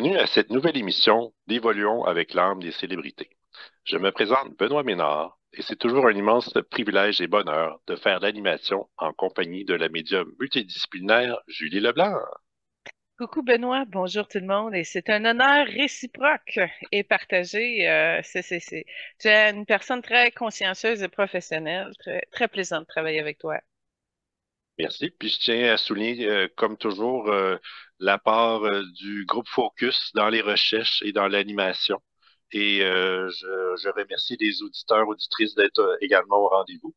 Bienvenue à cette nouvelle émission d'Évoluons avec l'âme des célébrités. Je me présente Benoît Ménard et c'est toujours un immense privilège et bonheur de faire l'animation en compagnie de la médium multidisciplinaire Julie Leblanc. Coucou Benoît, bonjour tout le monde et c'est un honneur réciproque et partagé. Tu es une personne très consciencieuse et professionnelle, très plaisant de travailler avec toi. Merci. Puis je tiens à souligner, comme toujours, l'apport du groupe Focus dans les recherches et dans l'animation. Et je remercie les auditeurs, auditrices d'être également au rendez-vous.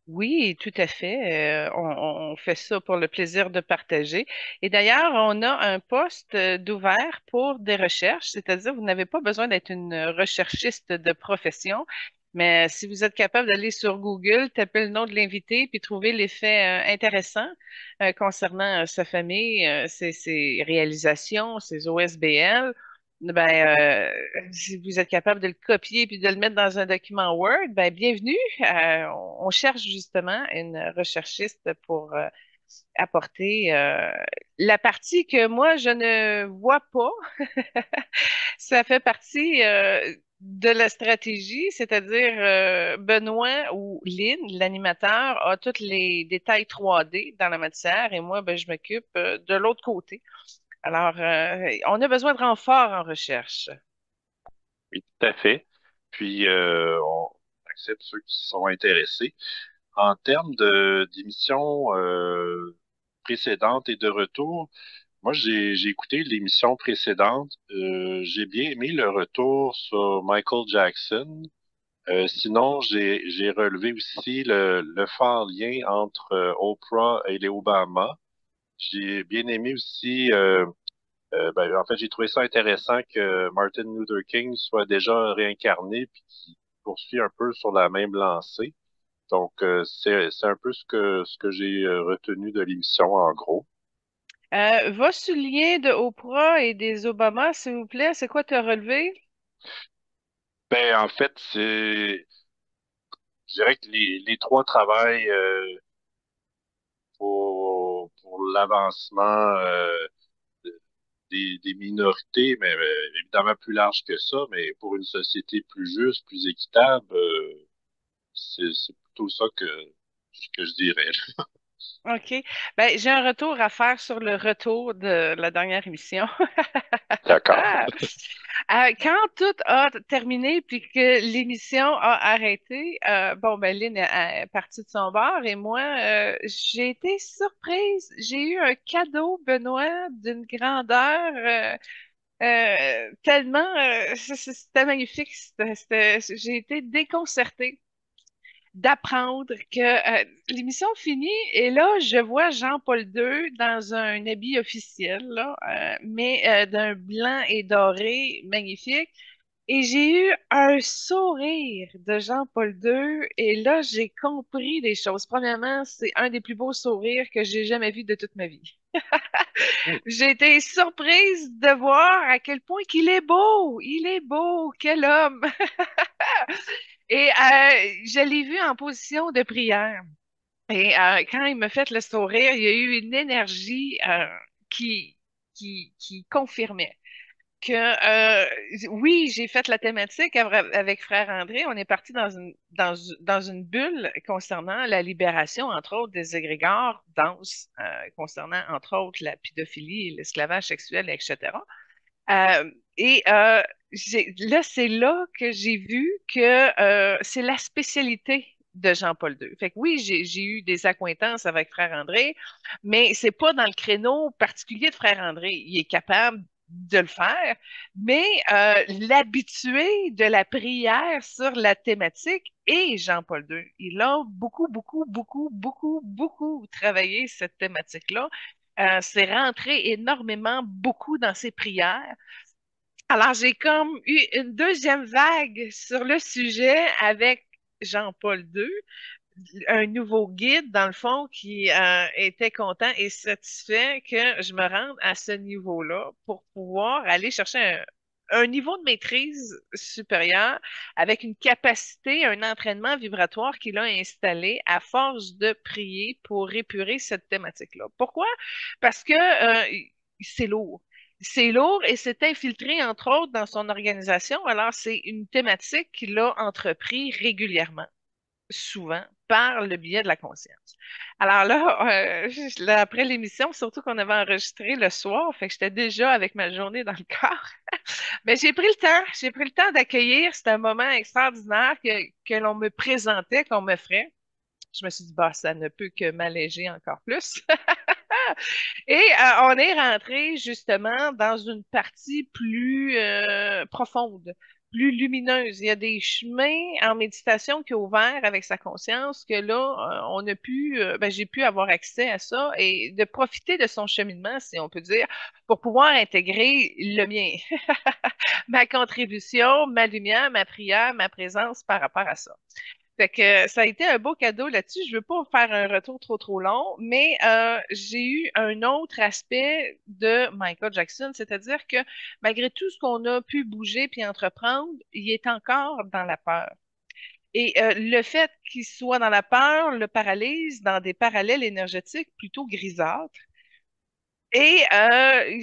Oui, tout à fait. On fait ça pour le plaisir de partager. Et d'ailleurs, on a un poste d'ouvert pour des recherches, c'est-à-dire vous n'avez pas besoin d'être une recherchiste de profession, mais si vous êtes capable d'aller sur Google, taper le nom de l'invité, puis trouver les faits intéressants concernant sa famille, ses réalisations, ses OSBL, si vous êtes capable de le copier puis de le mettre dans un document Word, ben bienvenue. On cherche justement une recherchiste pour apporter la partie que moi je ne vois pas. Ça fait partie de la stratégie, c'est-à-dire Benoît ou Lynn, l'animateur, a tous les détails 3D dans la matière et moi, ben, je m'occupe de l'autre côté. Alors, on a besoin de renfort en recherche. Oui, tout à fait. Puis on accepte ceux qui sont intéressés. En termes de d'émissions précédentes et de retour, moi j'ai écouté l'émission précédente. J'ai bien aimé le retour sur Michael Jackson. Sinon, j'ai relevé aussi le fort lien entre Oprah et les Obama. J'ai bien aimé aussi. En fait, j'ai trouvé ça intéressant que Martin Luther King soit déjà réincarné puis qu'il poursuit un peu sur la même lancée. Donc, c'est un peu ce que j'ai retenu de l'émission en gros. Va sur le lien de Oprah et des Obama, s'il vous plaît. C'est quoi tu as relevé? Ben, en fait, je dirais que les trois travaillent pour l'avancement des minorités, mais évidemment plus large que ça, mais pour une société plus juste, plus équitable, c'est plutôt ça que je dirais. OK. Ben, j'ai un retour à faire sur le retour de la dernière émission. D'accord. Ah! Quand tout a terminé puis que l'émission a arrêté, bon, ben, Lynn est partie de son bar et moi, j'ai été surprise. J'ai eu un cadeau, Benoît, d'une grandeur tellement, c'était magnifique. J'ai été déconcertée d'apprendre que l'émission finit et là, je vois Jean-Paul II dans un habit officiel, là, mais d'un blanc et doré magnifique. Et j'ai eu un sourire de Jean-Paul II et là, j'ai compris des choses. Premièrement, c'est un des plus beaux sourires que j'ai jamais vu de toute ma vie. J'ai été surprise de voir à quel point qu'il est beau. Il est beau, quel homme. Et je l'ai vu en position de prière. Et quand il m'a fait le sourire, il y a eu une énergie qui, qui confirmait que oui, j'ai fait la thématique avec Frère André. On est parti dans une bulle concernant la libération, entre autres, des égrégores denses, concernant, entre autres, la pédophilie, l'esclavage sexuel, etc. Et là, c'est là que j'ai vu que c'est la spécialité de Jean-Paul II. Fait que oui, j'ai eu des accointances avec Frère André, mais c'est pas dans le créneau particulier de Frère André. Il est capable de le faire, mais l'habitué de la prière sur la thématique est Jean-Paul II. Il a beaucoup travaillé cette thématique-là. C'est rentré énormément beaucoup dans ses prières. Alors, j'ai comme eu une deuxième vague sur le sujet avec Jean-Paul II, un nouveau guide, dans le fond, qui était content et satisfait que je me rende à ce niveau-là pour pouvoir aller chercher un niveau de maîtrise supérieur avec une capacité, un entraînement vibratoire qu'il a installé à force de prier pour épurer cette thématique-là. Pourquoi? Parce que c'est lourd. C'est lourd et c'est infiltré, entre autres, dans son organisation. Alors, c'est une thématique qu'il a entrepris régulièrement, souvent, par le biais de la conscience. Alors là, là, après l'émission, surtout qu'on avait enregistré le soir, fait que j'étais déjà avec ma journée dans le corps. Mais j'ai pris le temps d'accueillir. C'était un moment extraordinaire que l'on me présentait, qu'on me ferait. Je me suis dit, bah, ça ne peut que m'alléger encore plus. Et on est rentré justement dans une partie plus profonde, plus lumineuse. Il y a des chemins en méditation qui ont ouvert avec sa conscience que là, on a pu, ben, j'ai pu avoir accès à ça et de profiter de son cheminement, si on peut dire, pour pouvoir intégrer le mien, ma contribution, ma lumière, ma prière, ma présence par rapport à ça. Fait que ça a été un beau cadeau là-dessus. Je veux pas vous faire un retour trop long, mais j'ai eu un autre aspect de Michael Jackson, c'est-à-dire que malgré tout ce qu'on a pu bouger puis entreprendre, il est encore dans la peur. Et le fait qu'il soit dans la peur le paralyse dans des parallèles énergétiques plutôt grisâtres. Et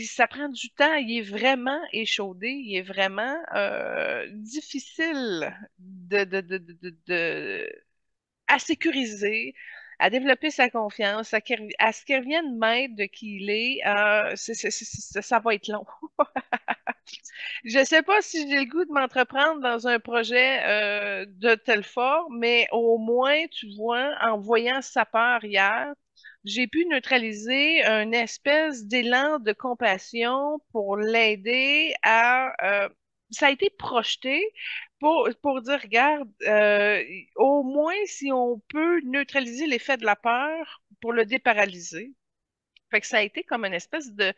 ça prend du temps. Il est vraiment échaudé. Il est vraiment difficile à sécuriser, à développer sa confiance, à ce qu'il revienne maître de qui il est. Ça va être long. Je ne sais pas si j'ai le goût de m'entreprendre dans un projet de telle forme, mais au moins, tu vois, en voyant sa peur hier, j'ai pu neutraliser une espèce d'élan de compassion pour l'aider à... ça a été projeté pour dire, regarde, au moins si on peut neutraliser l'effet de la peur pour le déparalyser. Fait que ça a été comme une espèce de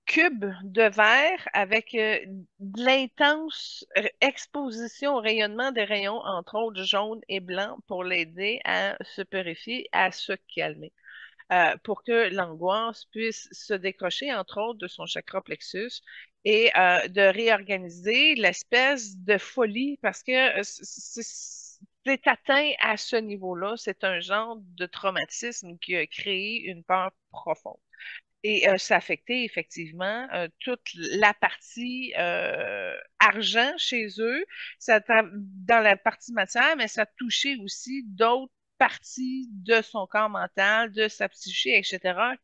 cube de verre avec de l'intense exposition au rayonnement des rayons, entre autres jaunes et blancs, pour l'aider à se purifier, à se calmer, pour que l'angoisse puisse se décrocher, entre autres, de son chakra plexus et de réorganiser l'espèce de folie, parce que c'est atteint à ce niveau-là, c'est un genre de traumatisme qui a créé une peur profonde. Et ça a affecté effectivement toute la partie argent chez eux, dans la partie matière, mais ça a touché aussi d'autres parties de son corps mental, de sa psyché, etc.,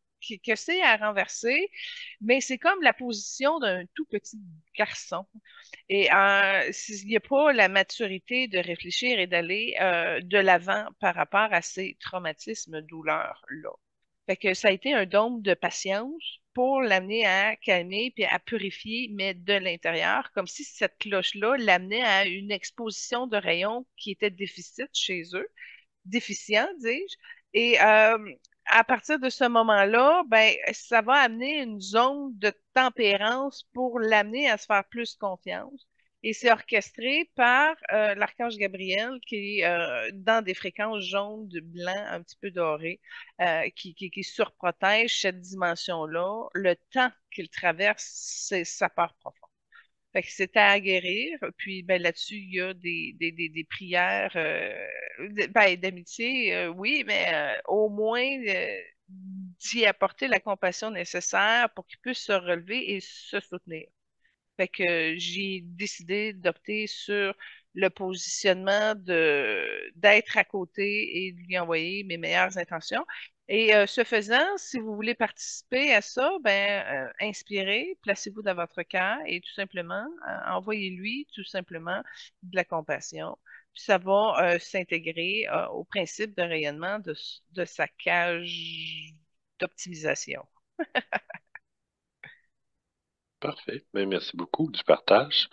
que c'est à renverser, mais c'est comme la position d'un tout petit garçon. Et il n'y a pas la maturité de réfléchir et d'aller de l'avant par rapport à ces traumatismes, douleurs-là. Fait que ça a été un dôme de patience pour l'amener à calmer puis à purifier, mais de l'intérieur, comme si cette cloche-là l'amenait à une exposition de rayons qui était déficit chez eux, déficient, dis-je. Et à partir de ce moment-là, ben, ça va amener une zone de tempérance pour l'amener à se faire plus confiance. Et c'est orchestré par l'archange Gabriel qui est dans des fréquences jaunes, de blanc, un petit peu doré, qui surprotège cette dimension-là. Le temps qu'il traverse, c'est sa part profonde. Fait que c'était à guérir. Puis ben, là-dessus, il y a des prières ben, d'amitié, oui, mais au moins d'y apporter la compassion nécessaire pour qu'il puisse se relever et se soutenir. Fait que j'ai décidé d'opter sur le positionnement d'être à côté et de lui envoyer mes meilleures intentions. Et ce faisant, si vous voulez participer à ça, ben inspirez, placez-vous dans votre cœur et tout simplement envoyez-lui tout simplement de la compassion. Puis ça va s'intégrer au principe de rayonnement de sa cage d'optimisation. Parfait. Ben, merci beaucoup du partage.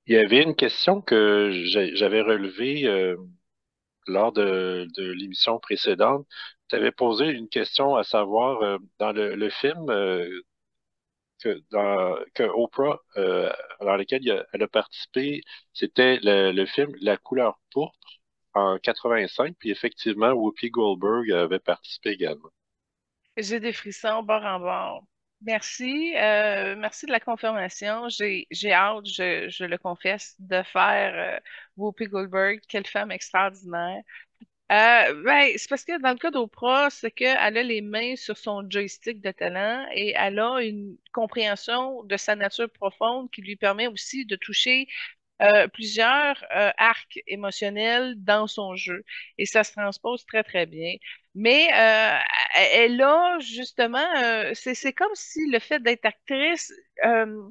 Il y avait une question que j'avais relevée lors de l'émission précédente. Tu avais posé une question à savoir dans le film que Oprah, dans lequel elle a participé, c'était le film La couleur pourpre en 85, puis effectivement, Whoopi Goldberg avait participé également. J'ai des frissons bord en bord. Merci, merci de la confirmation. J'ai hâte, je le confesse, de faire Whoopi Goldberg. Quelle femme extraordinaire. Ben, c'est parce que dans le cas d'Oprah, c'est qu'elle a les mains sur son joystick de talent et elle a une compréhension de sa nature profonde qui lui permet aussi de toucher plusieurs arcs émotionnels dans son jeu. Et ça se transpose très, très bien. Mais elle a justement, c'est comme si le fait d'être actrice euh,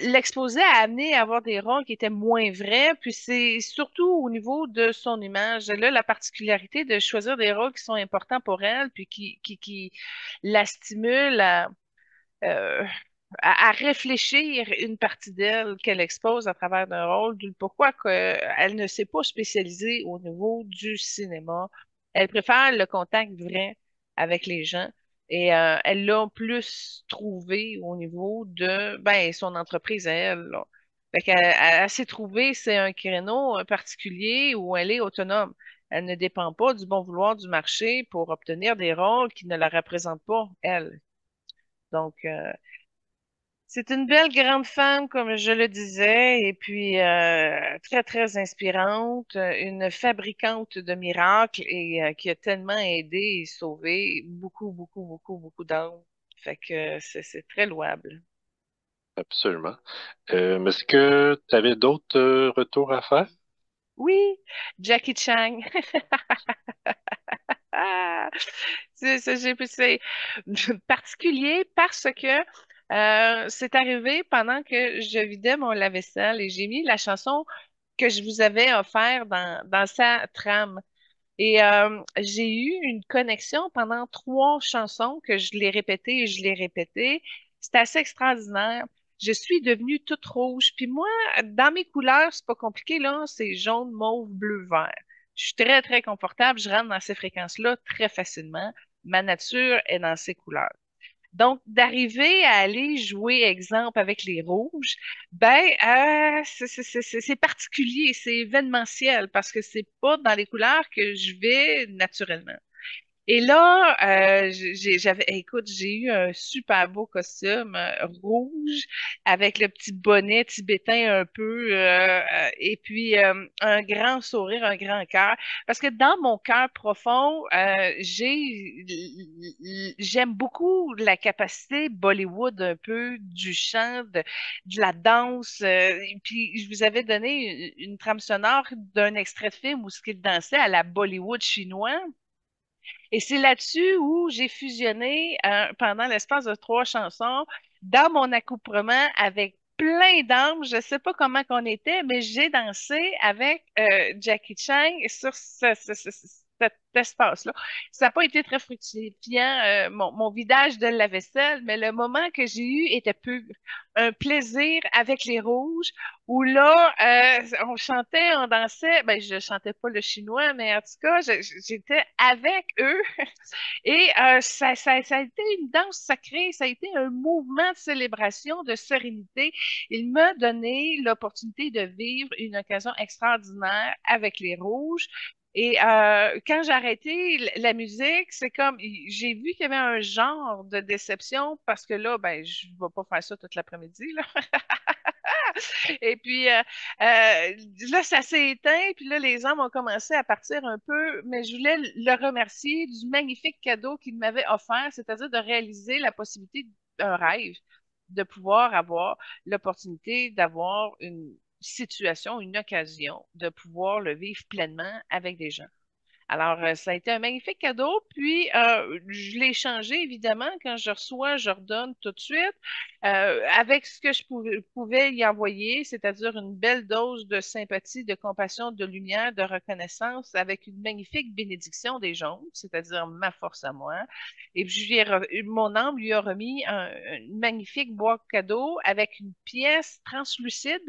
l'exposait à amener à avoir des rôles qui étaient moins vrais, puis c'est surtout au niveau de son image. Elle a la particularité de choisir des rôles qui sont importants pour elle, puis qui la stimulent euh, à réfléchir une partie d'elle qu'elle expose à travers d'un rôle, du pourquoi elle ne s'est pas spécialisée au niveau du cinéma. Elle préfère le contact vrai avec les gens et elle l'a plus trouvé au niveau de ben, son entreprise à elle, là. Fait elle s'est trouvée, c'est un créneau particulier où elle est autonome. Elle ne dépend pas du bon vouloir du marché pour obtenir des rôles qui ne la représentent pas, elle. Donc, c'est une belle grande femme, comme je le disais, et puis très, très inspirante, une fabricante de miracles et qui a tellement aidé et sauvé beaucoup, beaucoup, beaucoup, beaucoup d'âmes. Fait que c'est très louable. Absolument. Mais est-ce que tu avais d'autres retours à faire? Oui, Jackie Chan. Ah, c'est particulier parce que c'est arrivé pendant que je vidais mon lave-vaisselle et j'ai mis la chanson que je vous avais offert dans sa trame. Et j'ai eu une connexion pendant 3 chansons que je l'ai répétées et je l'ai répétées. C'est assez extraordinaire. Je suis devenue toute rouge. Puis moi, dans mes couleurs, c'est pas compliqué, là. C'est jaune, mauve, bleu, vert. Je suis très, très confortable. Je rentre dans ces fréquences-là très facilement. Ma nature est dans ces couleurs. Donc, d'arriver à aller jouer, exemple, avec les rouges, ben, c'est particulier, c'est événementiel parce que c'est pas dans les couleurs que je vais naturellement. Et là, écoute, j'ai eu un super beau costume rouge avec le petit bonnet tibétain un peu, et puis un grand sourire, un grand cœur. Parce que dans mon cœur profond, j'aime beaucoup la capacité Bollywood un peu du chant, de la danse. Et puis je vous avais donné une trame sonore d'un extrait de film où ce qu'il dansait à la Bollywood chinois. Et c'est là-dessus où j'ai fusionné pendant l'espace de 3 chansons dans mon accoutrement avec plein d'âmes. Je ne sais pas comment qu'on était, mais j'ai dansé avec Jackie Chan sur cet espace-là. Ça n'a pas été très fructifiant, mon vidage de la vaisselle, mais le moment que j'ai eu était pur. Un plaisir avec les rouges, où là, on chantait, on dansait. Ben, je chantais pas le chinois, mais en tout cas, j'étais avec eux. Et ça a été une danse sacrée, ça a été un mouvement de célébration, de sérénité. Il m'a donné l'opportunité de vivre une occasion extraordinaire avec les Rouges. Et quand j'ai arrêté la musique, c'est comme, j'ai vu qu'il y avait un genre de déception parce que là, ben, je ne vais pas faire ça toute l'après-midi, là. Et puis là, ça s'est éteint, puis là, les âmes ont commencé à partir un peu, mais je voulais le remercier du magnifique cadeau qu'il m'avait offert, c'est-à-dire de réaliser la possibilité d'un rêve, de pouvoir avoir l'opportunité d'avoir une situation, une occasion de pouvoir le vivre pleinement avec des gens. Alors, ça a été un magnifique cadeau. Puis, je l'ai changé, évidemment. Quand je reçois, je redonne tout de suite avec ce que je pouvais y envoyer, c'est-à-dire une belle dose de sympathie, de compassion, de lumière, de reconnaissance, avec une magnifique bénédiction des gens, c'est-à-dire ma force à moi. Et puis, mon âme lui a remis une magnifique boîte cadeau avec une pièce translucide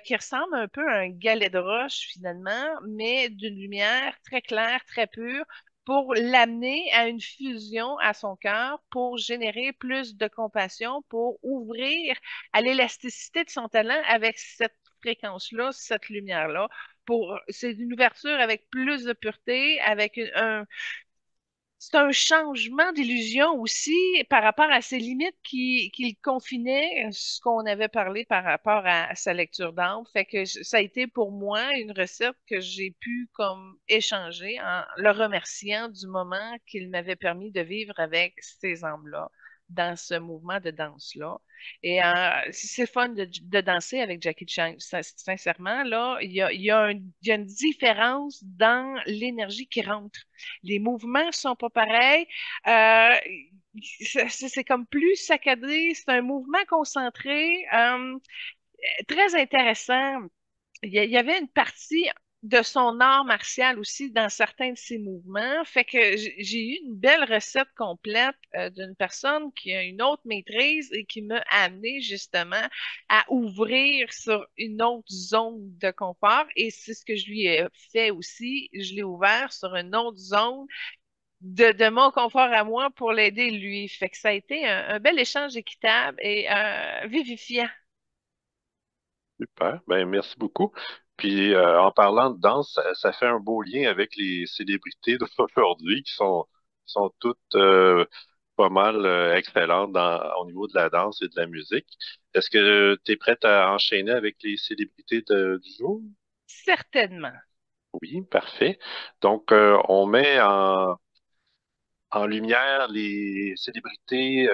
qui ressemble un peu à un galet de roche finalement, mais d'une lumière très claire, très pure, pour l'amener à une fusion à son cœur, pour générer plus de compassion, pour ouvrir à l'élasticité de son talent avec cette fréquence-là, cette lumière-là. C'est une ouverture avec plus de pureté, avec c'est un changement d'illusion aussi par rapport à ses limites qui le confinaient, ce qu'on avait parlé par rapport à sa lecture d'âme. Fait que ça a été pour moi une recette que j'ai pu comme échanger en le remerciant du moment qu'il m'avait permis de vivre avec ces âmes-là dans ce mouvement de danse-là. Et c'est fun de danser avec Jackie Chan. Sincèrement, là, il y a une différence dans l'énergie qui rentre. Les mouvements sont pas pareils. Euh, c'est comme plus saccadé. C'est un mouvement concentré, très intéressant. Il y avait une partie de son art martial aussi dans certains de ses mouvements. Fait que j'ai eu une belle recette complète d'une personne qui a une autre maîtrise et qui m'a amené justement à ouvrir sur une autre zone de confort. Et c'est ce que je lui ai fait aussi. Je l'ai ouvert sur une autre zone de mon confort à moi pour l'aider lui. Fait que ça a été un bel échange équitable et vivifiant. Super. Ben, merci beaucoup. Puis, en parlant de danse, ça fait un beau lien avec les célébrités d'aujourd'hui qui sont toutes pas mal excellentes au niveau de la danse et de la musique. Est-ce que tu es prête à enchaîner avec les célébrités du jour? Certainement. Oui, parfait. Donc, on met en lumière les célébrités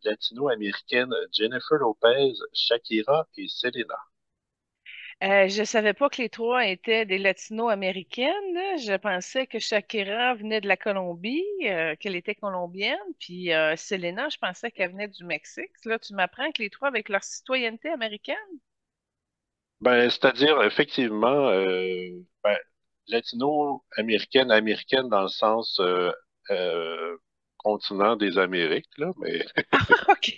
latino-américaines Jennifer Lopez, Shakira et Selena. Je savais pas que les trois étaient des latino-américaines, là. Je pensais que Shakira venait de la Colombie, qu'elle était colombienne, puis Selena, je pensais qu'elle venait du Mexique. Là, tu m'apprends que les trois avec leur citoyenneté américaine? Ben, c'est-à-dire, effectivement, ben, latino-américaine, américaine dans le sens euh, continent des Amériques, là, mais OK,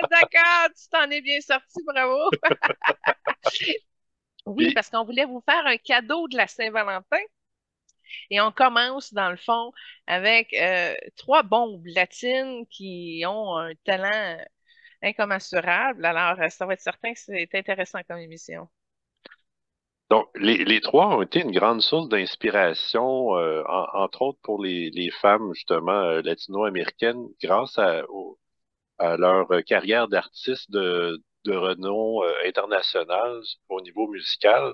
d'accord, tu t'en es bien sorti, bravo. Oui, puis, parce qu'on voulait vous faire un cadeau de la Saint-Valentin. Et on commence, dans le fond, avec trois bombes latines qui ont un talent incommensurable. Alors, ça va être certain que c'est intéressant comme émission. donc, les trois ont été une grande source d'inspiration, entre autres pour les femmes, justement, latino-américaines, grâce à leur carrière d'artistes de renom international au niveau musical.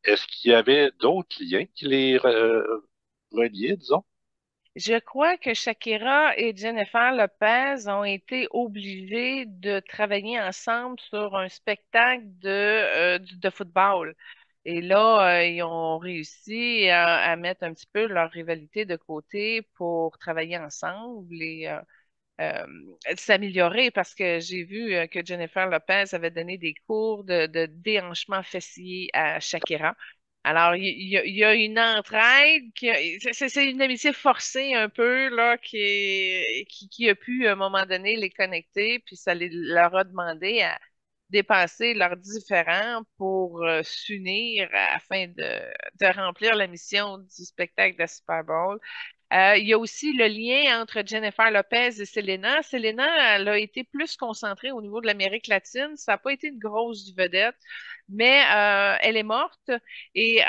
Est-ce qu'il y avait d'autres liens qui les reliaient, disons? Je crois que Shakira et Jennifer Lopez ont été obligées de travailler ensemble sur un spectacle de football. Et là, ils ont réussi à mettre un petit peu leur rivalité de côté pour travailler ensemble et euh, s'améliorer parce que j'ai vu que Jennifer Lopez avait donné des cours de déhanchement fessier à Shakira. Alors, il y a une entraide, c'est une amitié forcée un peu, là, qui a pu, à un moment donné, les connecter, puis ça leur a demandé à dépasser leurs différends pour s'unir afin de remplir la mission du spectacle de Super Bowl. Il y a aussi le lien entre Jennifer Lopez et Selena. Selena, elle a été plus concentrée au niveau de l'Amérique latine. Ça n'a pas été une grosse vedette, mais elle est morte. Et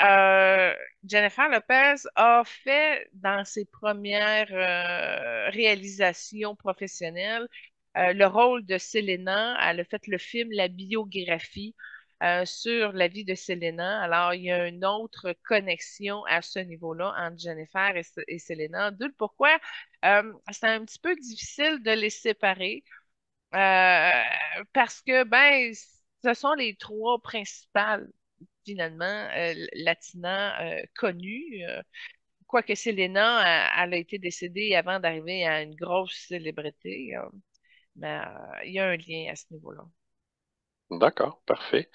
Jennifer Lopez a fait dans ses premières réalisations professionnelles le rôle de Selena. Elle a fait le film La biographie sur la vie de Selena. Alors, il y a une autre connexion à ce niveau-là entre Jennifer et Selena. D'où le pourquoi c'est un petit peu difficile de les séparer parce que, ben, ce sont les trois principales, finalement, latinas connues. Quoique Selena, elle a été décédée avant d'arriver à une grosse célébrité. Mais il y a un lien à ce niveau-là. D'accord, parfait.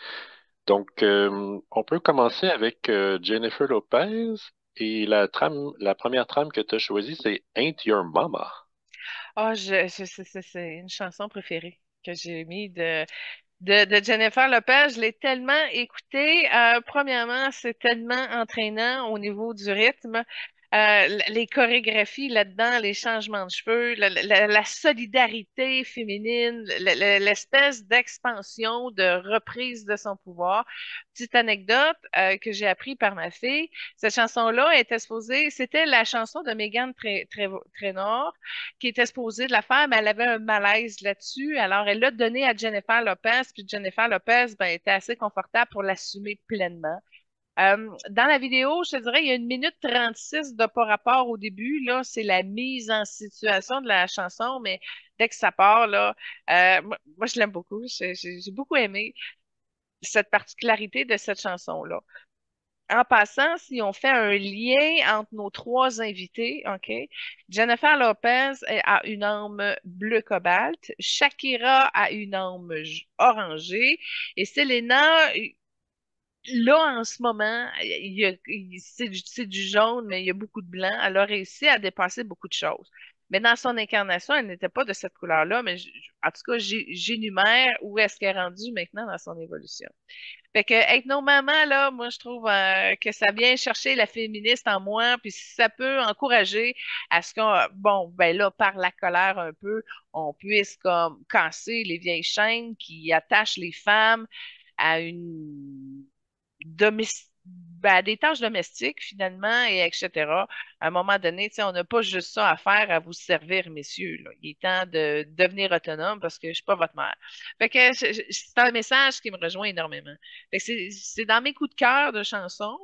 Donc, on peut commencer avec Jennifer Lopez et la première trame que tu as choisie, c'est Ain't Your Mama. Ah, c'est une chanson préférée que j'ai mis de Jennifer Lopez. Je l'ai tellement écoutée. Premièrement, c'est tellement entraînant au niveau du rythme. Les chorégraphies là-dedans, les changements de cheveux, la solidarité féminine, l'espèce d'expansion, de reprise de son pouvoir. Petite anecdote que j'ai appris par ma fille, cette chanson-là était supposée, c'était la chanson de Megan Trainor qui était supposée de la faire, mais elle avait un malaise là-dessus. Alors, elle l'a donnée à Jennifer Lopez, puis Jennifer Lopez ben, était assez confortable pour l'assumer pleinement. Dans la vidéo, je te dirais, il y a 1 minute 36 de pas rapport au début. Là, c'est la mise en situation de la chanson, mais dès que ça part, là, moi, je l'aime beaucoup. J'ai beaucoup aimé cette particularité de cette chanson-là. En passant, si on fait un lien entre nos trois invités, OK? Jennifer Lopez a une âme bleu cobalt, Shakira a une âme orangée et Selena là, en ce moment, c'est du jaune, mais il y a beaucoup de blanc. Elle a réussi à dépasser beaucoup de choses. Mais dans son incarnation, elle n'était pas de cette couleur-là. Mais en tout cas, j'énumère où est-ce qu'elle est rendue maintenant dans son évolution. Fait que être nos mamans, là, moi, je trouve que ça vient chercher la féministe en moi, puis si ça peut encourager à ce qu'on, bon, ben là, par la colère un peu, on puisse comme casser les vieilles chaînes qui attachent les femmes à une des tâches domestiques, finalement, et etc. À un moment donné, tu sais, on n'a pas juste ça à faire à vous servir, messieurs, là. Il est temps de devenir autonome parce que je suis pas votre mère. Fait que c'est un message qui me rejoint énormément. Fait que c'est dans mes coups de cœur de chansons,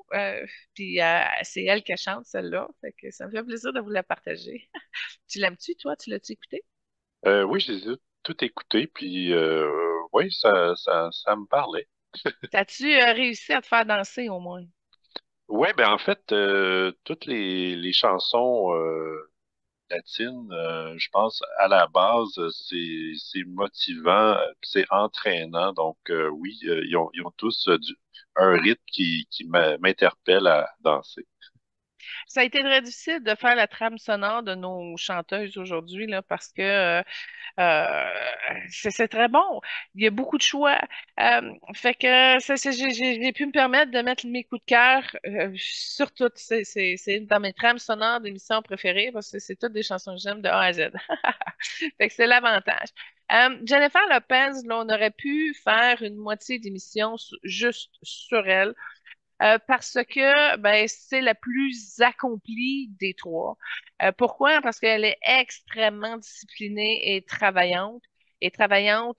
puis c'est elle qui chante celle-là. Fait que ça me fait plaisir de vous la partager. Tu l'aimes-tu, toi? Tu l'as-tu écouté? Oui, j'ai tout écouté, puis oui, ça me parlait. T'as-tu réussi à te faire danser au moins? Ouais, ben en fait, toutes les chansons latines, je pense à la base, c'est motivant, puis c'est entraînant. Donc oui, ils ont tous un rythme qui m'interpelle à danser. Ça a été très difficile de faire la trame sonore de nos chanteuses aujourd'hui, là, parce que euh, c'est très bon. Il y a beaucoup de choix. Fait que j'ai pu me permettre de mettre mes coups de cœur sur toutes. C'est une de mes trames sonores d'émissions préférées parce que c'est toutes des chansons que j'aime de A à Z. Fait que c'est l'avantage. Jennifer Lopez, là, on aurait pu faire une moitié d'émission juste sur elle. Parce que ben, c'est la plus accomplie des trois. Pourquoi? Parce qu'elle est extrêmement disciplinée et travaillante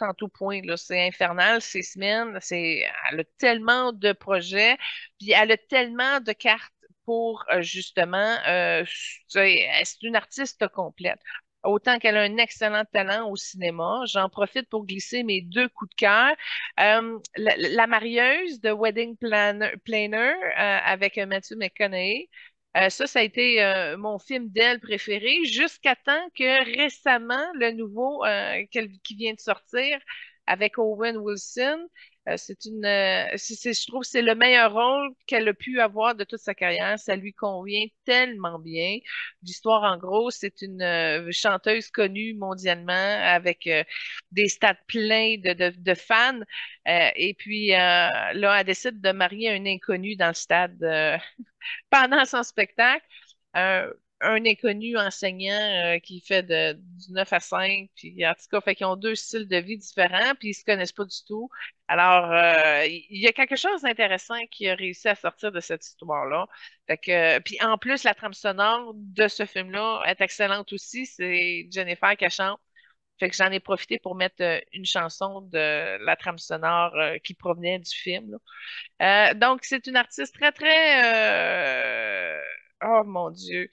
en tout point. Là. C'est infernal, ces semaines. Elle a tellement de projets, puis elle a tellement de cartes pour justement, c'est une artiste complète. Autant qu'elle a un excellent talent au cinéma. J'en profite pour glisser mes deux coups de cœur. La marieuse de Planner avec Matthew McConaughey. Ça a été mon film d'elle préféré jusqu'à temps que récemment, le nouveau qui vient de sortir avec Owen Wilson, je trouve que c'est le meilleur rôle qu'elle a pu avoir de toute sa carrière. Ça lui convient tellement bien. L'histoire, en gros, c'est une chanteuse connue mondialement avec des stades pleins de fans. Et puis là, elle décide de marier un inconnu dans le stade pendant son spectacle. Un, un inconnu enseignant qui fait du 9 à 5, puis en tout cas, fait qu'ils ont deux styles de vie différents, puis ils se connaissent pas du tout. Alors, il y a quelque chose d'intéressant qui a réussi à sortir de cette histoire-là. Fait que, puis en plus, la trame sonore de ce film-là est excellente aussi. C'est Jennifer qui chante. Fait que j'en ai profité pour mettre une chanson de la trame sonore qui provenait du film. Là. Donc, c'est une artiste très, très... Oh mon Dieu.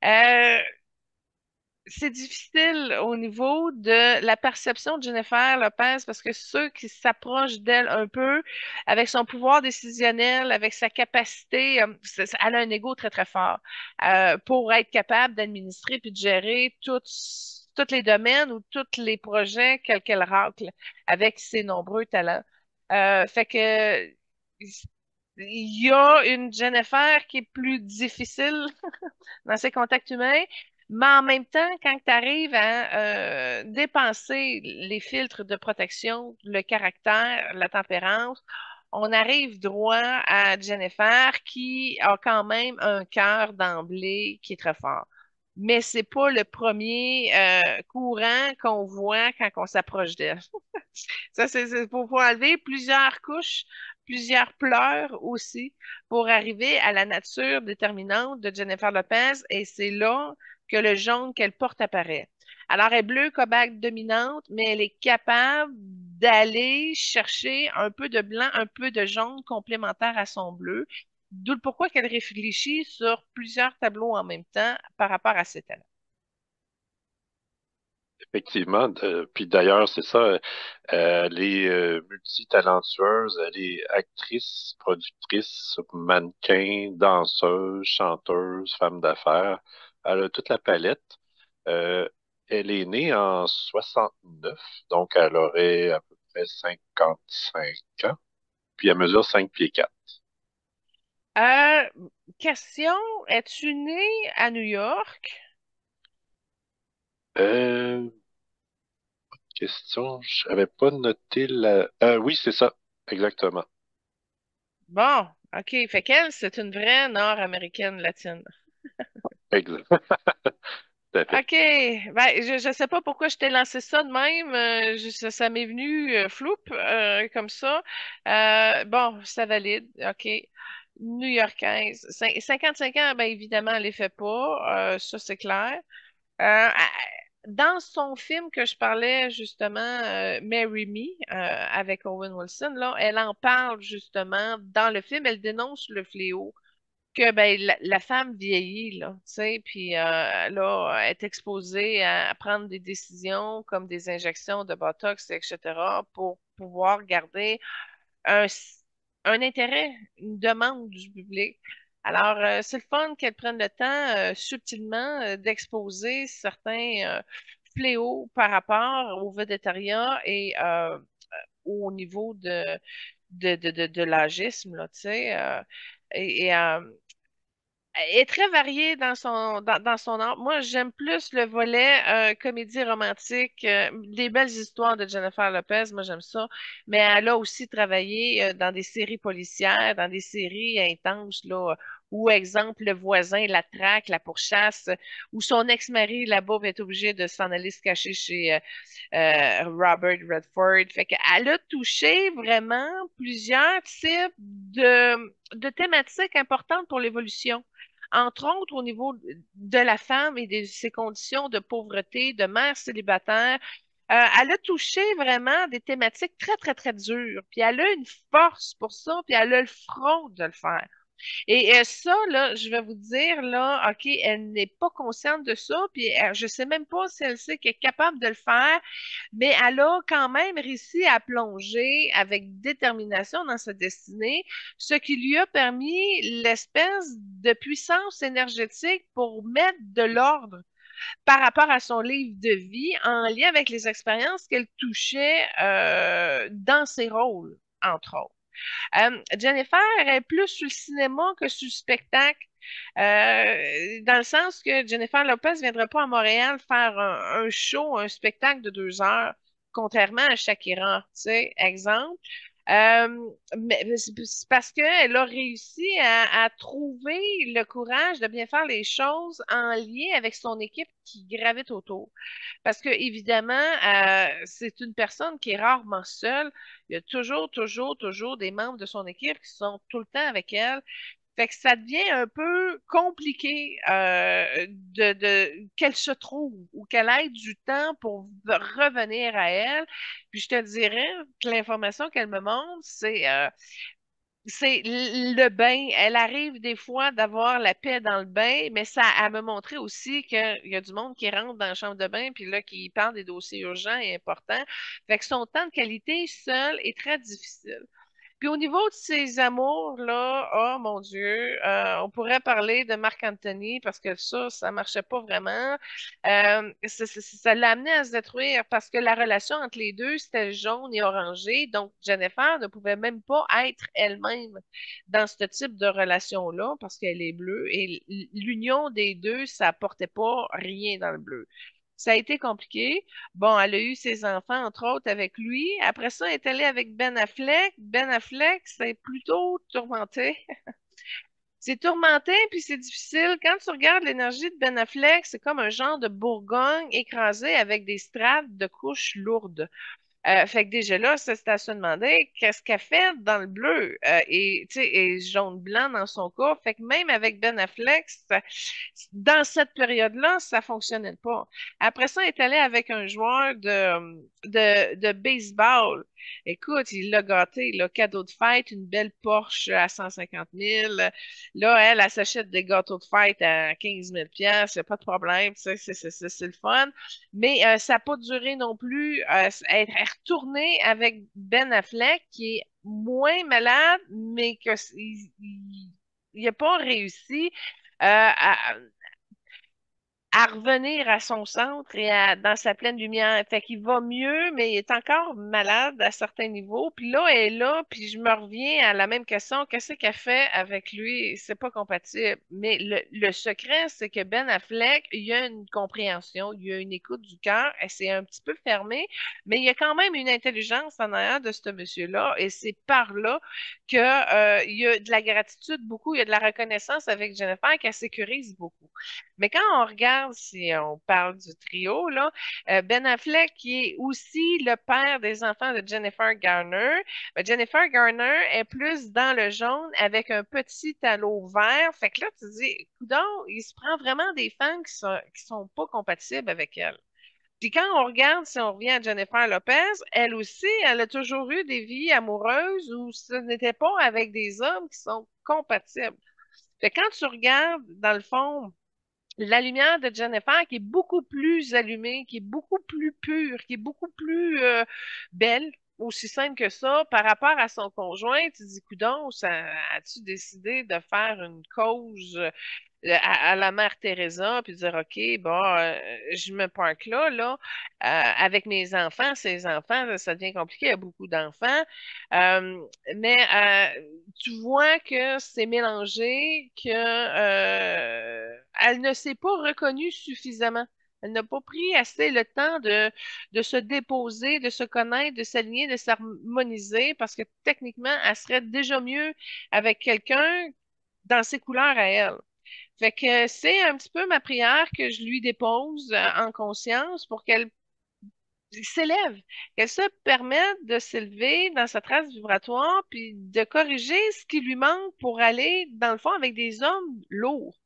Euh, c'est difficile au niveau de la perception de Jennifer Lopez parce que ceux qui s'approchent d'elle un peu, avec son pouvoir décisionnel, avec sa capacité, elle a un ego très, très fort pour être capable d'administrer puis de gérer tous les domaines ou tous les projets qu'elle racle avec ses nombreux talents. Fait que il y a une Jennifer qui est plus difficile dans ses contacts humains, mais en même temps, quand tu arrives à dépenser les filtres de protection, le caractère, la tempérance, on arrive droit à Jennifer qui a quand même un cœur d'emblée qui est très fort. Mais c'est pas le premier courant qu'on voit quand on s'approche d'elle. Ça, c'est faut enlever plusieurs couches, plusieurs pleurs aussi pour arriver à la nature déterminante de Jennifer Lopez et c'est là que le jaune qu'elle porte apparaît. Alors, elle est bleue, cobaque dominante, mais elle est capable d'aller chercher un peu de blanc, un peu de jaune complémentaire à son bleu. D'où le pourquoi qu'elle réfléchit sur plusieurs tableaux en même temps par rapport à ses talents. Effectivement. Puis d'ailleurs, c'est ça. Elle est multitalentueuse. Elle est actrice, productrice, mannequin, danseuse, chanteuse, femme d'affaires. Elle a toute la palette. Euh, Elle est née en 69, donc elle aurait à peu près 55 ans. Puis elle mesure 5 pieds 4. Euh, Question, es-tu né à New York? Euh, Question, je n'avais pas noté la... oui, c'est ça, exactement. Bon, OK. Fait qu'elle, c'est une vraie Nord-américaine latine. Exact. Tout à fait. OK. Ben, je sais pas pourquoi je t'ai lancé ça de même. Ça m'est venu floup, comme ça. Bon, ça valide. OK. New-Yorkaise. 55 ans, ben évidemment, elle les fait pas. Ça, c'est clair. Dans son film que je parlais justement, Marry Me, avec Owen Wilson, là, elle en parle justement dans le film, elle dénonce le fléau que ben, la femme vieillit, là, tu sais, puis là, elle est exposée à prendre des décisions comme des injections de Botox, etc., pour pouvoir garder un, un intérêt, une demande du public. Alors, c'est le fun qu'elle prenne le temps subtilement d'exposer certains fléaux par rapport au végétariat et au niveau de l'agisme, là, tu sais. Et elle est très variée dans son art. Moi, j'aime plus le volet comédie romantique, des belles histoires de Jennifer Lopez. Moi, j'aime ça. Mais elle a aussi travaillé dans des séries policières, dans des séries intenses, là, où, exemple, le voisin la traque, la pourchasse, où son ex-mari, là-bas, va être obligé de s'en aller se cacher chez Robert Redford. Fait qu'elle a touché vraiment plusieurs types de thématiques importantes pour l'évolution entre autres au niveau de la femme et de ses conditions de pauvreté, de mère célibataire. Elle a touché vraiment des thématiques très, très, très dures. Puis elle a une force pour ça, puis elle a le front de le faire. Et ça, là, je vais vous dire, là, OK, elle n'est pas consciente de ça, puis je sais même pas si elle sait qu'elle est capable de le faire, mais elle a quand même réussi à plonger avec détermination dans sa destinée, ce qui lui a permis l'espèce de puissance énergétique pour mettre de l'ordre par rapport à son livre de vie en lien avec les expériences qu'elle touchait dans ses rôles, entre autres. Jennifer est plus sur le cinéma que sur le spectacle, dans le sens que Jennifer Lopez ne viendra pas à Montréal faire un show, un spectacle de 2 heures, contrairement à Shakira, tu sais, exemple. Mais c'est parce qu'elle a réussi à trouver le courage de bien faire les choses en lien avec son équipe qui gravite autour. Parce que, évidemment, c'est une personne qui est rarement seule. Il y a toujours, toujours, toujours des membres de son équipe qui sont tout le temps avec elle. Fait que ça devient un peu compliqué qu'elle se trouve ou qu'elle ait du temps pour revenir à elle. Puis je te dirais que l'information qu'elle me montre, c'est le bain. Elle arrive des fois d'avoir la paix dans le bain, mais ça a me montré aussi qu'il y a du monde qui rentre dans la chambre de bain puis là qui parle des dossiers urgents et importants. Fait que son temps de qualité seul est très difficile. Puis au niveau de ses amours, là, oh mon Dieu, on pourrait parler de Marc Anthony parce que ça marchait pas vraiment. Ça l'a amené à se détruire parce que la relation entre les deux, c'était jaune et orangé. Donc, Jennifer ne pouvait même pas être elle-même dans ce type de relation-là parce qu'elle est bleue. Et l'union des deux, ça apportait pas rien dans le bleu. Ça a été compliqué. Bon, elle a eu ses enfants, entre autres, avec lui. Après ça, elle est allée avec Ben Affleck. Ben Affleck, c'est plutôt tourmenté. C'est tourmenté, puis c'est difficile. Quand tu regardes l'énergie de Ben Affleck, c'est comme un genre de Bourgogne écrasé avec des strates de couches lourdes. Fait que déjà là, ça, c'est à se demander qu'est-ce qu'elle fait dans le bleu et, tu sais, et jaune-blanc dans son cas. Fait que même avec Ben Affleck, dans cette période-là, ça fonctionnait pas. Après ça, elle est allée avec un joueur de baseball. Écoute, il l'a gâté, là, cadeau de fête, une belle Porsche à 150 000. Là, elle s'achète des gâteaux de fête à 15 000 piastres, y a pas de problème, tu sais, c'est le fun. Mais ça n'a pas duré non plus. Elle est retournée avec Ben Affleck, qui est moins malade, mais il n'a pas réussi à revenir à son centre et dans sa pleine lumière. Fait qu'il va mieux, mais il est encore malade à certains niveaux. Puis là, elle est là, puis je me reviens à la même question. Qu'est-ce qu'elle fait avec lui? C'est pas compatible. Mais le secret, c'est que Ben Affleck, il y a une compréhension, il y a une écoute du cœur. Elle s'est un petit peu fermée, mais il y a quand même une intelligence en arrière de ce monsieur-là. Et c'est par là que, il y a de la gratitude beaucoup, il y a de la reconnaissance avec Jennifer qui sécurise beaucoup. Mais quand on regarde, si on parle du trio, là, Ben Affleck, qui est aussi le père des enfants de Jennifer Garner, ben, Jennifer Garner est plus dans le jaune avec un petit halo vert. Fait que là, tu te dis, coudonc, il se prend vraiment des femmes qui sont pas compatibles avec elle. Puis quand on regarde, si on revient à Jennifer Lopez, elle aussi, elle a toujours eu des vies amoureuses où ce n'était pas avec des hommes qui sont compatibles. Fait que quand tu regardes, dans le fond, la lumière de Jennifer qui est beaucoup plus allumée, qui est beaucoup plus pure, qui est beaucoup plus belle, aussi simple que ça, par rapport à son conjoint, tu te dis, coudonc, ça as-tu décidé de faire une cause à la mère Teresa, puis dire, OK, bon, je me parque avec mes enfants, ces enfants, ça devient compliqué, il y a beaucoup d'enfants, mais tu vois que c'est mélangé, que elle ne s'est pas reconnue suffisamment. Elle n'a pas pris assez le temps de se déposer, de se connaître, de s'aligner, de s'harmoniser, parce que techniquement, elle serait déjà mieux avec quelqu'un dans ses couleurs à elle. Fait que c'est un petit peu ma prière que je lui dépose en conscience pour qu'elle s'élève, qu'elle se permette de s'élever dans sa trace vibratoire, puis de corriger ce qui lui manque pour aller, dans le fond, avec des hommes lourds,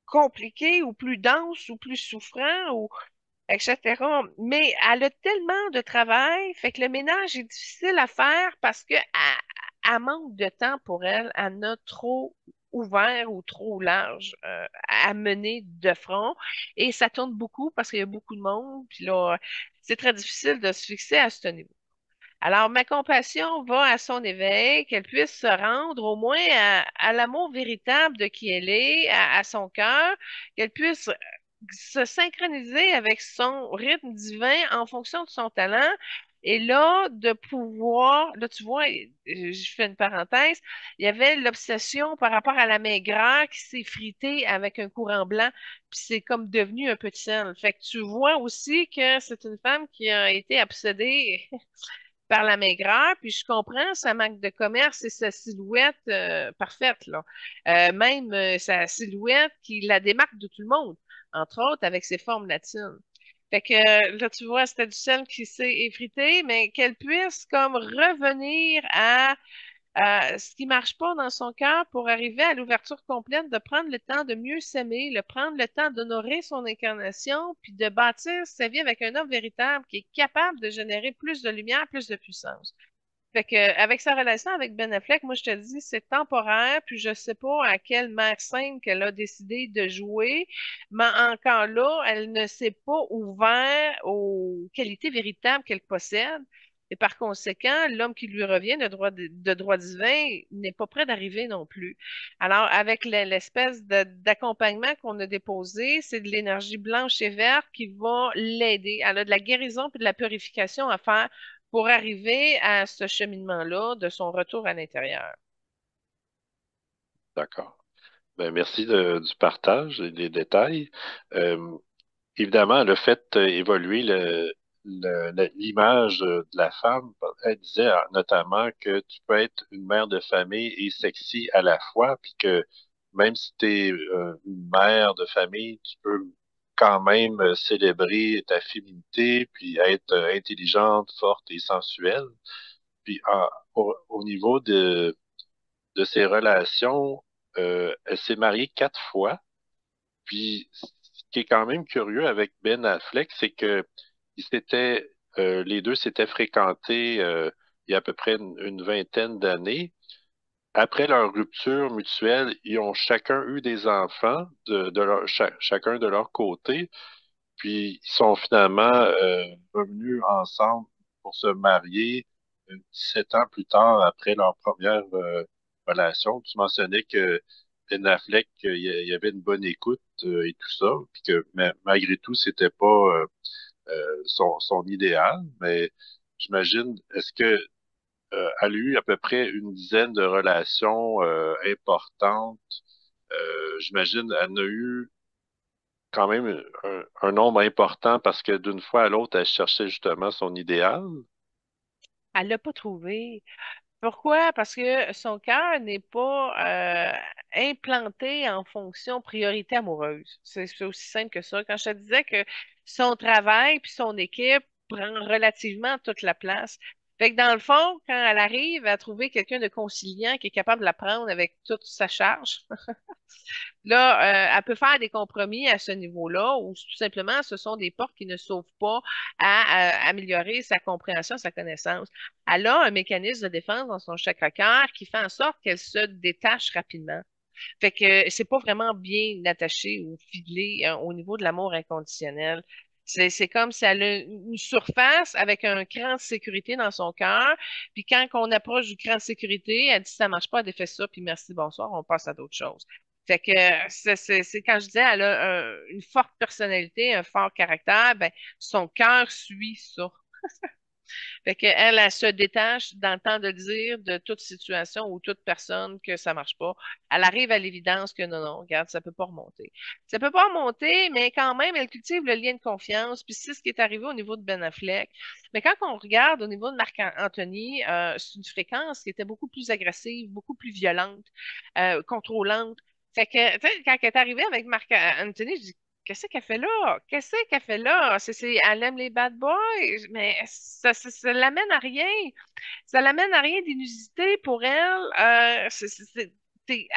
compliqués ou plus denses ou plus souffrants ou etc. Mais elle a tellement de travail, fait que le ménage est difficile à faire parce que elle manque de temps pour elle. Elle en a trop ouvert ou trop large à mener de front. Et ça tourne beaucoup parce qu'il y a beaucoup de monde. Puis là, c'est très difficile de se fixer à ce niveau. Alors, ma compassion va à son éveil, qu'elle puisse se rendre au moins à l'amour véritable de qui elle est, à son cœur, qu'elle puisse se synchroniser avec son rythme divin en fonction de son talent. Et là, de pouvoir, là, tu vois, je fais une parenthèse, il y avait l'obsession par rapport à la maigreur qui s'est fritée avec un courant blanc, puis c'est comme devenu un petit sel. Fait que tu vois aussi que c'est une femme qui a été obsédée par la maigreur, puis je comprends sa marque de commerce et sa silhouette parfaite, là. Même sa silhouette qui la démarque de tout le monde, entre autres avec ses formes latines. Fait que là, tu vois, c'était du sel qui s'est effrité, mais qu'elle puisse comme revenir à ce qui marche pas dans son cœur pour arriver à l'ouverture complète, de prendre le temps de mieux s'aimer, de prendre le temps d'honorer son incarnation, puis de bâtir sa vie avec un homme véritable qui est capable de générer plus de lumière, plus de puissance. Fait que, avec sa relation avec Ben Affleck, moi, je te dis, c'est temporaire, puis je sais pas à quelle mère sainte qu'elle a décidé de jouer, mais encore là, elle ne s'est pas ouverte aux qualités véritables qu'elle possède. Et par conséquent, l'homme qui lui revient de droit divin n'est pas prêt d'arriver non plus. Alors, avec l'espèce d'accompagnement qu'on a déposé, c'est de l'énergie blanche et verte qui va l'aider. Elle a de la guérison puis de la purification à faire pour arriver à ce cheminement-là de son retour à l'intérieur. D'accord. Ben, merci du partage et des détails. Euh, Évidemment, le fait évoluer l'image de la femme. Elle disait notamment que tu peux être une mère de famille et sexy à la fois, puis que même si tu es une mère de famille, tu peux quand même célébrer ta féminité, puis être intelligente, forte et sensuelle. Puis au niveau de ses relations, elle s'est mariée 4 fois. Puis, ce qui est quand même curieux avec Ben Affleck, c'est que les deux s'étaient fréquentés il y a à peu près une vingtaine d'années. Après leur rupture mutuelle, ils ont chacun eu des enfants chacun de leur côté. Puis, ils sont finalement revenus ensemble pour se marier 7 ans plus tard après leur première relation. Tu mentionnais que Ben Affleck, il y avait une bonne écoute et tout ça, puis que malgré tout, c'était pas son idéal. Mais j'imagine, est-ce que elle a eu à peu près une dizaine de relations importantes? J'imagine, elle en a eu quand même un nombre important parce que d'une fois à l'autre, elle cherchait justement son idéal. Elle l'a pas trouvé. Pourquoi? Parce que son cœur n'est pas implanté en fonction priorité amoureuse. C'est aussi simple que ça. Quand je te disais que son travail puis son équipe prend relativement toute la place. Fait que dans le fond, quand elle arrive à trouver quelqu'un de conciliant qui est capable de la prendre avec toute sa charge, là, elle peut faire des compromis à ce niveau-là, ou tout simplement, ce sont des portes qui ne s'ouvrent pas à améliorer sa compréhension, sa connaissance. Elle a un mécanisme de défense dans son chakra-cœur qui fait en sorte qu'elle se détache rapidement. Fait que c'est pas vraiment bien attaché ou ficelé au niveau de l'amour inconditionnel. C'est comme si elle a une surface avec un cran de sécurité dans son cœur. Puis quand on approche du cran de sécurité, elle dit ça marche pas, elle défait ça, puis merci, bonsoir, on passe à d'autres choses. Fait que c'est quand je disais elle a une forte personnalité, un fort caractère, ben son cœur suit ça. Fait qu'elle, elle se détache dans le temps de le dire de toute situation ou toute personne que ça marche pas. Elle arrive à l'évidence que non, non, regarde, ça peut pas remonter. Ça peut pas remonter, mais quand même, elle cultive le lien de confiance. Puis c'est ce qui est arrivé au niveau de Ben Affleck. Mais quand on regarde au niveau de Marc-Anthony, c'est une fréquence qui était beaucoup plus agressive, beaucoup plus violente, contrôlante. Fait que, tu sais, quand elle est arrivée avec Marc-Anthony, je dis, qu'est-ce qu'elle fait là? Qu'est-ce qu'elle fait là? Elle aime les bad boys, mais ça l'amène à rien. Ça l'amène à rien d'inusité pour elle. Elle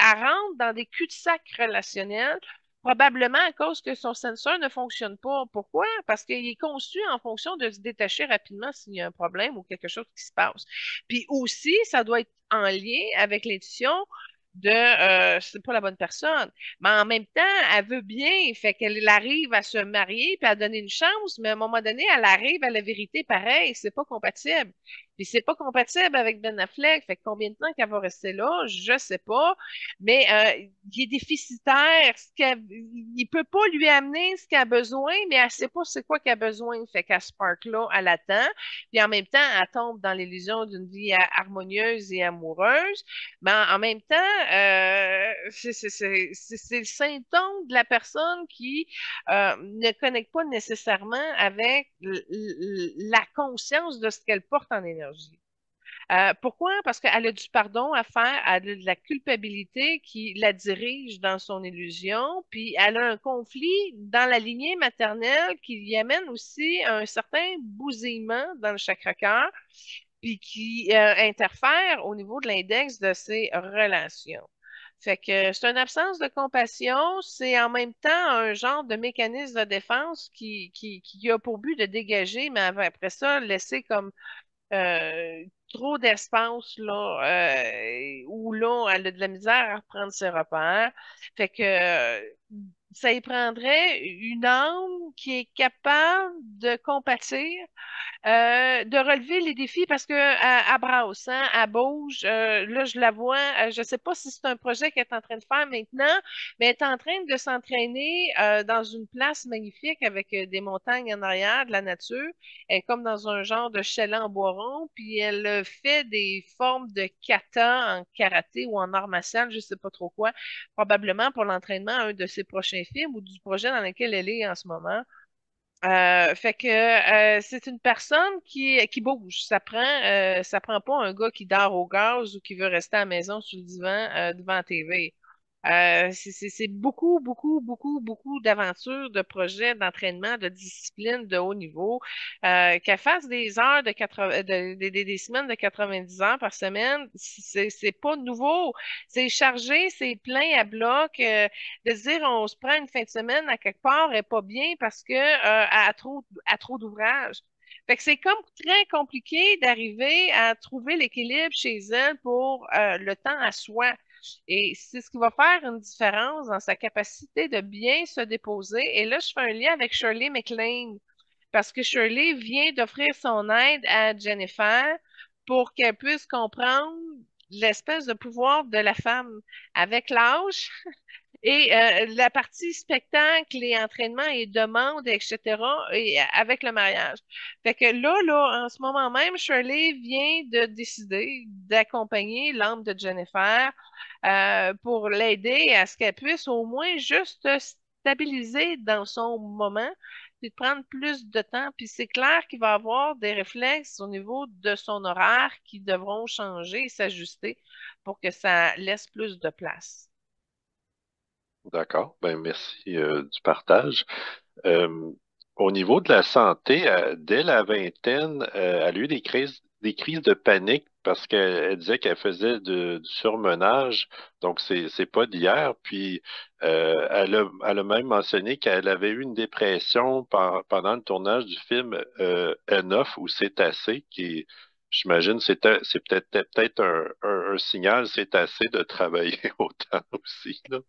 rentre dans des cul-de-sac relationnels, probablement à cause que son sensor ne fonctionne pas. Pourquoi? Parce qu'il est conçu en fonction de se détacher rapidement s'il y a un problème ou quelque chose qui se passe. Puis aussi, ça doit être en lien avec l'intuition de c'est pas la bonne personne. Mais en même temps, elle veut bien, fait qu'elle arrive à se marier puis à donner une chance, mais à un moment donné, elle arrive à la vérité pareil, c'est pas compatible. Puis c'est pas compatible avec Ben Affleck, fait que combien de temps qu'elle va rester là, je sais pas, mais il est déficitaire, il peut pas lui amener ce qu'elle a besoin, mais elle sait pas c'est quoi qu'elle a besoin, fait qu'à ce parc-là, elle attend, puis en même temps, elle tombe dans l'illusion d'une vie harmonieuse et amoureuse, mais en même temps, c'est le symptôme de la personne qui ne connecte pas nécessairement avec la conscience de ce qu'elle porte en énergie. Pourquoi? Parce qu'elle a du pardon à faire, elle a de la culpabilité qui la dirige dans son illusion, puis elle a un conflit dans la lignée maternelle qui lui amène aussi un certain bousillement dans le chakra-cœur, puis qui interfère au niveau de l'index de ses relations. Fait que c'est une absence de compassion, c'est en même temps un genre de mécanisme de défense qui a pour but de dégager, mais après ça, laisser comme trop d'espace là où là elle a de la misère à reprendre ses repères. Fait que ça y prendrait une âme qui est capable de compatir, de relever les défis parce que elle brasse, hein, elle bouge. Là, je la vois. Je ne sais pas si c'est un projet qu'elle est en train de faire maintenant, mais elle est en train de s'entraîner dans une place magnifique avec des montagnes en arrière, de la nature. Elle est comme dans un genre de chalet en bois rond, puis elle fait des formes de kata en karaté ou en art martial, je ne sais pas trop quoi, probablement pour l'entraînement à un de ses prochains films ou du projet dans lequel elle est en ce moment. Fait que c'est une personne qui bouge. Ça prend pas un gars qui dort au gaz ou qui veut rester à la maison sur le divan devant la TV. C'est beaucoup, beaucoup, beaucoup, beaucoup d'aventures, de projets, d'entraînement, de disciplines de haut niveau. Qu'elle fasse des heures de 80, des semaines de 90 heures par semaine, c'est pas nouveau. C'est chargé, c'est plein à bloc. De se dire on se prend une fin de semaine à quelque part est pas bien parce que à trop d'ouvrages. Fait que c'est comme très compliqué d'arriver à trouver l'équilibre chez elle pour le temps à soi. Et c'est ce qui va faire une différence dans sa capacité de bien se déposer. Et là, je fais un lien avec Shirley MacLaine parce que Shirley vient d'offrir son aide à Jennifer pour qu'elle puisse comprendre l'espèce de pouvoir de la femme avec l'âge et la partie spectacle et entraînement et demande, etc., et avec le mariage. Fait que là, en ce moment même, Shirley vient de décider d'accompagner l'âme de Jennifer pour l'aider à ce qu'elle puisse au moins juste se stabiliser dans son moment, puis de prendre plus de temps. Puis c'est clair qu'il va avoir des réflexes au niveau de son horaire qui devront changer et s'ajuster pour que ça laisse plus de place. D'accord. Ben, merci du partage. Euh, Au niveau de la santé, dès la vingtaine, elle a eu des crises de panique parce qu'elle disait qu'elle faisait du surmenage, donc c'est pas d'hier. Puis elle a même mentionné qu'elle avait eu une dépression pendant le tournage du film Enough ou C'est assez, qui j'imagine c'est peut-être un signal, c'est assez de travailler autant aussi, là.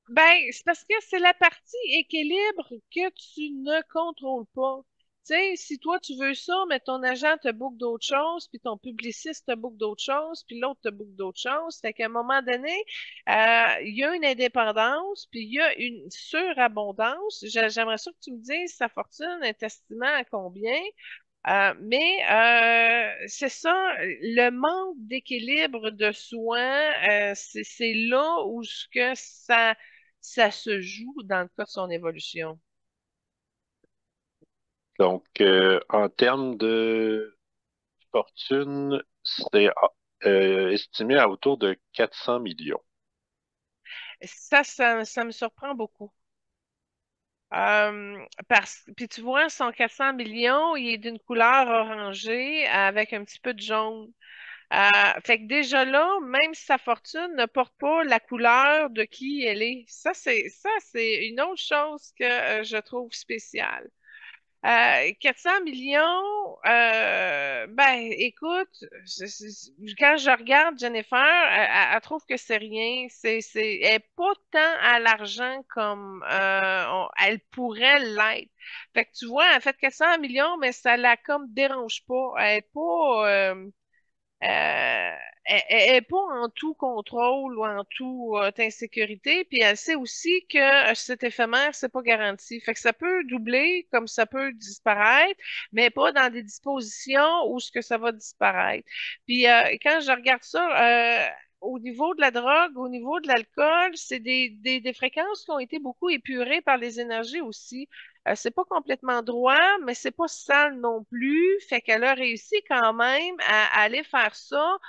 Ben, c'est parce que c'est la partie équilibre que tu ne contrôles pas. Tu sais, si toi tu veux ça, mais ton agent te book d'autres choses, puis ton publiciste te book d'autres choses, puis l'autre te book d'autres choses, fait qu'à un moment donné, il y a une indépendance, puis il y a une surabondance. J'aimerais ça que tu me dises sa fortune est estimée à combien. Mais c'est ça, le manque d'équilibre de soi, c'est là où ce que ça se joue dans le cas de son évolution. Donc, en termes de fortune, c'est estimé à autour de 400 millions. Ça me surprend beaucoup. Puis tu vois, son 400 millions, il est d'une couleur orangée avec un petit peu de jaune. Fait que déjà là, même si sa fortune ne porte pas la couleur de qui elle est, ça, c'est une autre chose que je trouve spéciale. 400 millions, ben écoute, quand je regarde Jennifer, elle trouve que c'est rien. Elle n'est pas tant à l'argent comme elle pourrait l'être. Fait que tu vois, elle fait 400 millions, mais ça la comme dérange pas. Elle est pas, elle est pas en tout contrôle ou en tout insécurité, puis elle sait aussi que cet éphémère, c'est pas garanti. Fait que ça peut doubler comme ça peut disparaître, mais pas dans des dispositions où ce que ça va disparaître. Puis quand je regarde ça, au niveau de la drogue, au niveau de l'alcool, c'est des fréquences qui ont été beaucoup épurées par les énergies aussi. C'est pas complètement droit, mais c'est pas sale non plus. Fait qu'elle a réussi quand même à aller faire ça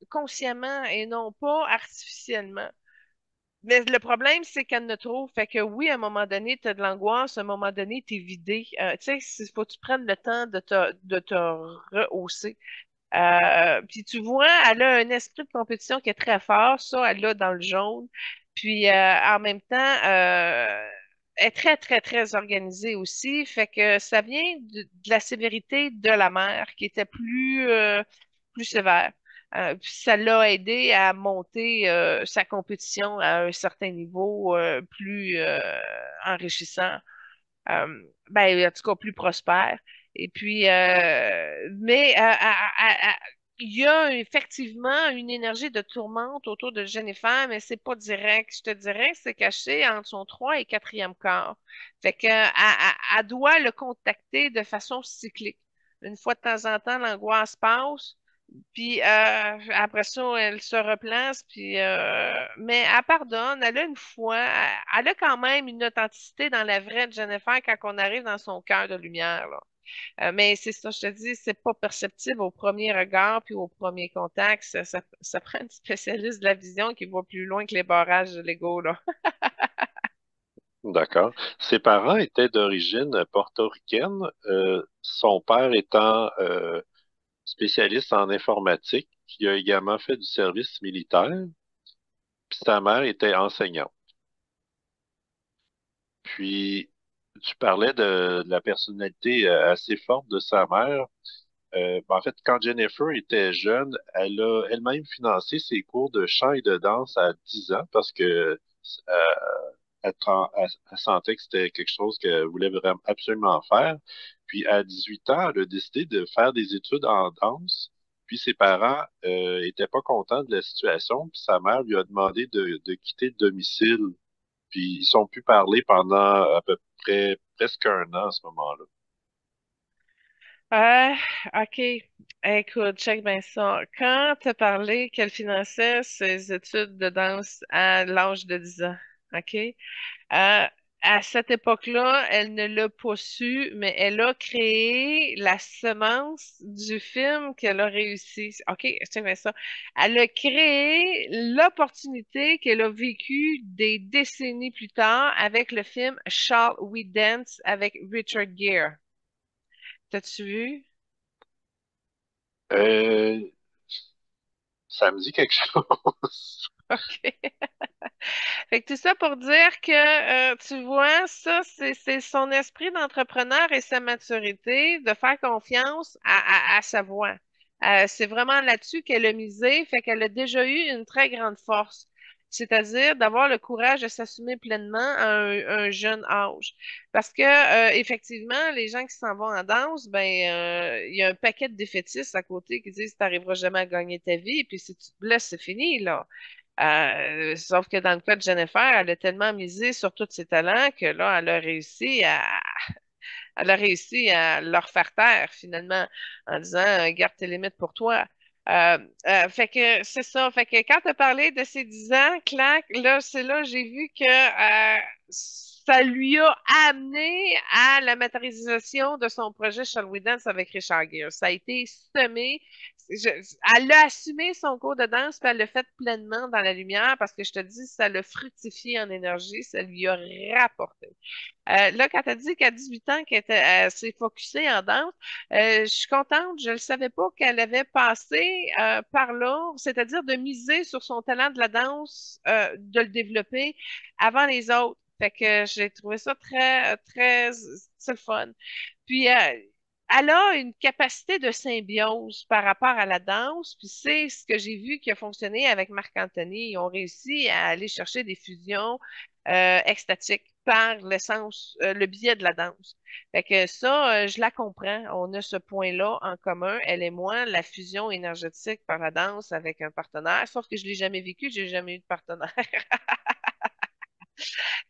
consciemment et non pas artificiellement. Mais le problème, c'est qu'elle ne trouve. Fait que oui, à un moment donné, tu as de l'angoisse, à un moment donné, tu es vidé. Tu sais, il faut que tu prennes le temps de te rehausser. Puis tu vois, elle a un esprit de compétition qui est très fort, ça, elle l'a dans le jaune. Puis en même temps, elle est très, très, très organisée aussi. Fait que ça vient de la sévérité de la mère qui était plus sévère. Puis ça l'a aidé à monter sa compétition à un certain niveau plus enrichissant. Ben, en tout cas, plus prospère. Et puis, mais il y a effectivement une énergie de tourmente autour de Jennifer, mais c'est pas direct. Je te dirais que c'est caché entre son 3 et quatrième quart. Fait que, elle doit le contacter de façon cyclique. Une fois de temps en temps, l'angoisse passe, Puis après ça, elle se replace, puis mais elle pardonne. Elle a une foi. Elle a quand même une authenticité dans la vraie Jennifer quand on arrive dans son cœur de lumière, là. Mais c'est ça, je te dis, c'est pas perceptible au premier regard puis au premier contact. Ça prend un spécialiste de la vision qui voit plus loin que les barrages de Lego, là. D'accord. Ses parents étaient d'origine portoricaine, son père étant spécialiste en informatique, qui a également fait du service militaire, puis sa mère était enseignante. Puis, tu parlais de la personnalité assez forte de sa mère. En fait, quand Jennifer était jeune, elle a elle-même financé ses cours de chant et de danse à 10 ans parce que elle sentait que c'était quelque chose qu'elle voulait vraiment absolument faire. Puis à 18 ans, elle a décidé de faire des études en danse. Puis ses parents étaient pas contents de la situation. Puis sa mère lui a demandé de quitter le domicile. Puis ils sont plus parlé pendant à peu près presque un an à ce moment-là. Euh, OK. Écoute, check bien ça. Quand tu as parlé qu'elle finançait ses études de danse à l'âge de 10 ans, OK? À cette époque-là, elle ne l'a pas su, mais elle a créé la semence du film qu'elle a réussi. OK, check bien ça. Elle a créé l'opportunité qu'elle a vécue des décennies plus tard avec le film Shall We Dance avec Richard Gere. T'as-tu vu? Euh, Ça me dit quelque chose. OK. Fait que tout ça pour dire que, tu vois, ça, c'est son esprit d'entrepreneur et sa maturité de faire confiance à sa voix. C'est vraiment là-dessus qu'elle a misé, fait qu'elle a déjà eu une très grande force, c'est-à-dire d'avoir le courage de s'assumer pleinement à un jeune âge. Parce que, effectivement, les gens qui s'en vont en danse, ben, il y a un paquet de défaitistes à côté qui disent, t'arriveras jamais à gagner ta vie, puis si tu te blesses, c'est fini, là. Sauf que dans le cas de Jennifer, elle a tellement misé sur tous ses talents que là, elle a réussi à leur faire taire finalement en disant garde tes limites pour toi. Fait que c'est ça. Fait que quand tu as parlé de ses 10 ans, clac, là, c'est là j'ai vu que ça lui a amené à la matérialisation de son projet Shall We Dance avec Richard Gere. Ça a été semé. Elle a assumé son cours de danse, puis elle l'a fait pleinement dans la lumière parce que je te dis, ça l'a fructifié en énergie, ça lui a rapporté. Là, quand tu as dit qu'à 18 ans, qu'elle s'est focusée en danse, je suis contente. Je ne savais pas qu'elle avait passé par là, c'est-à-dire de miser sur son talent de la danse, de le développer avant les autres. Fait que j'ai trouvé ça c'est le fun. Puis, elle a une capacité de symbiose par rapport à la danse, puis c'est ce que j'ai vu qui a fonctionné avec Marc-Anthony. Ils ont réussi à aller chercher des fusions extatiques par l'essence, le biais de la danse. Fait que ça, je la comprends. On a ce point-là en commun, elle et moi, la fusion énergétique par la danse avec un partenaire. Sauf que je l'ai jamais vécu, j'ai jamais eu de partenaire.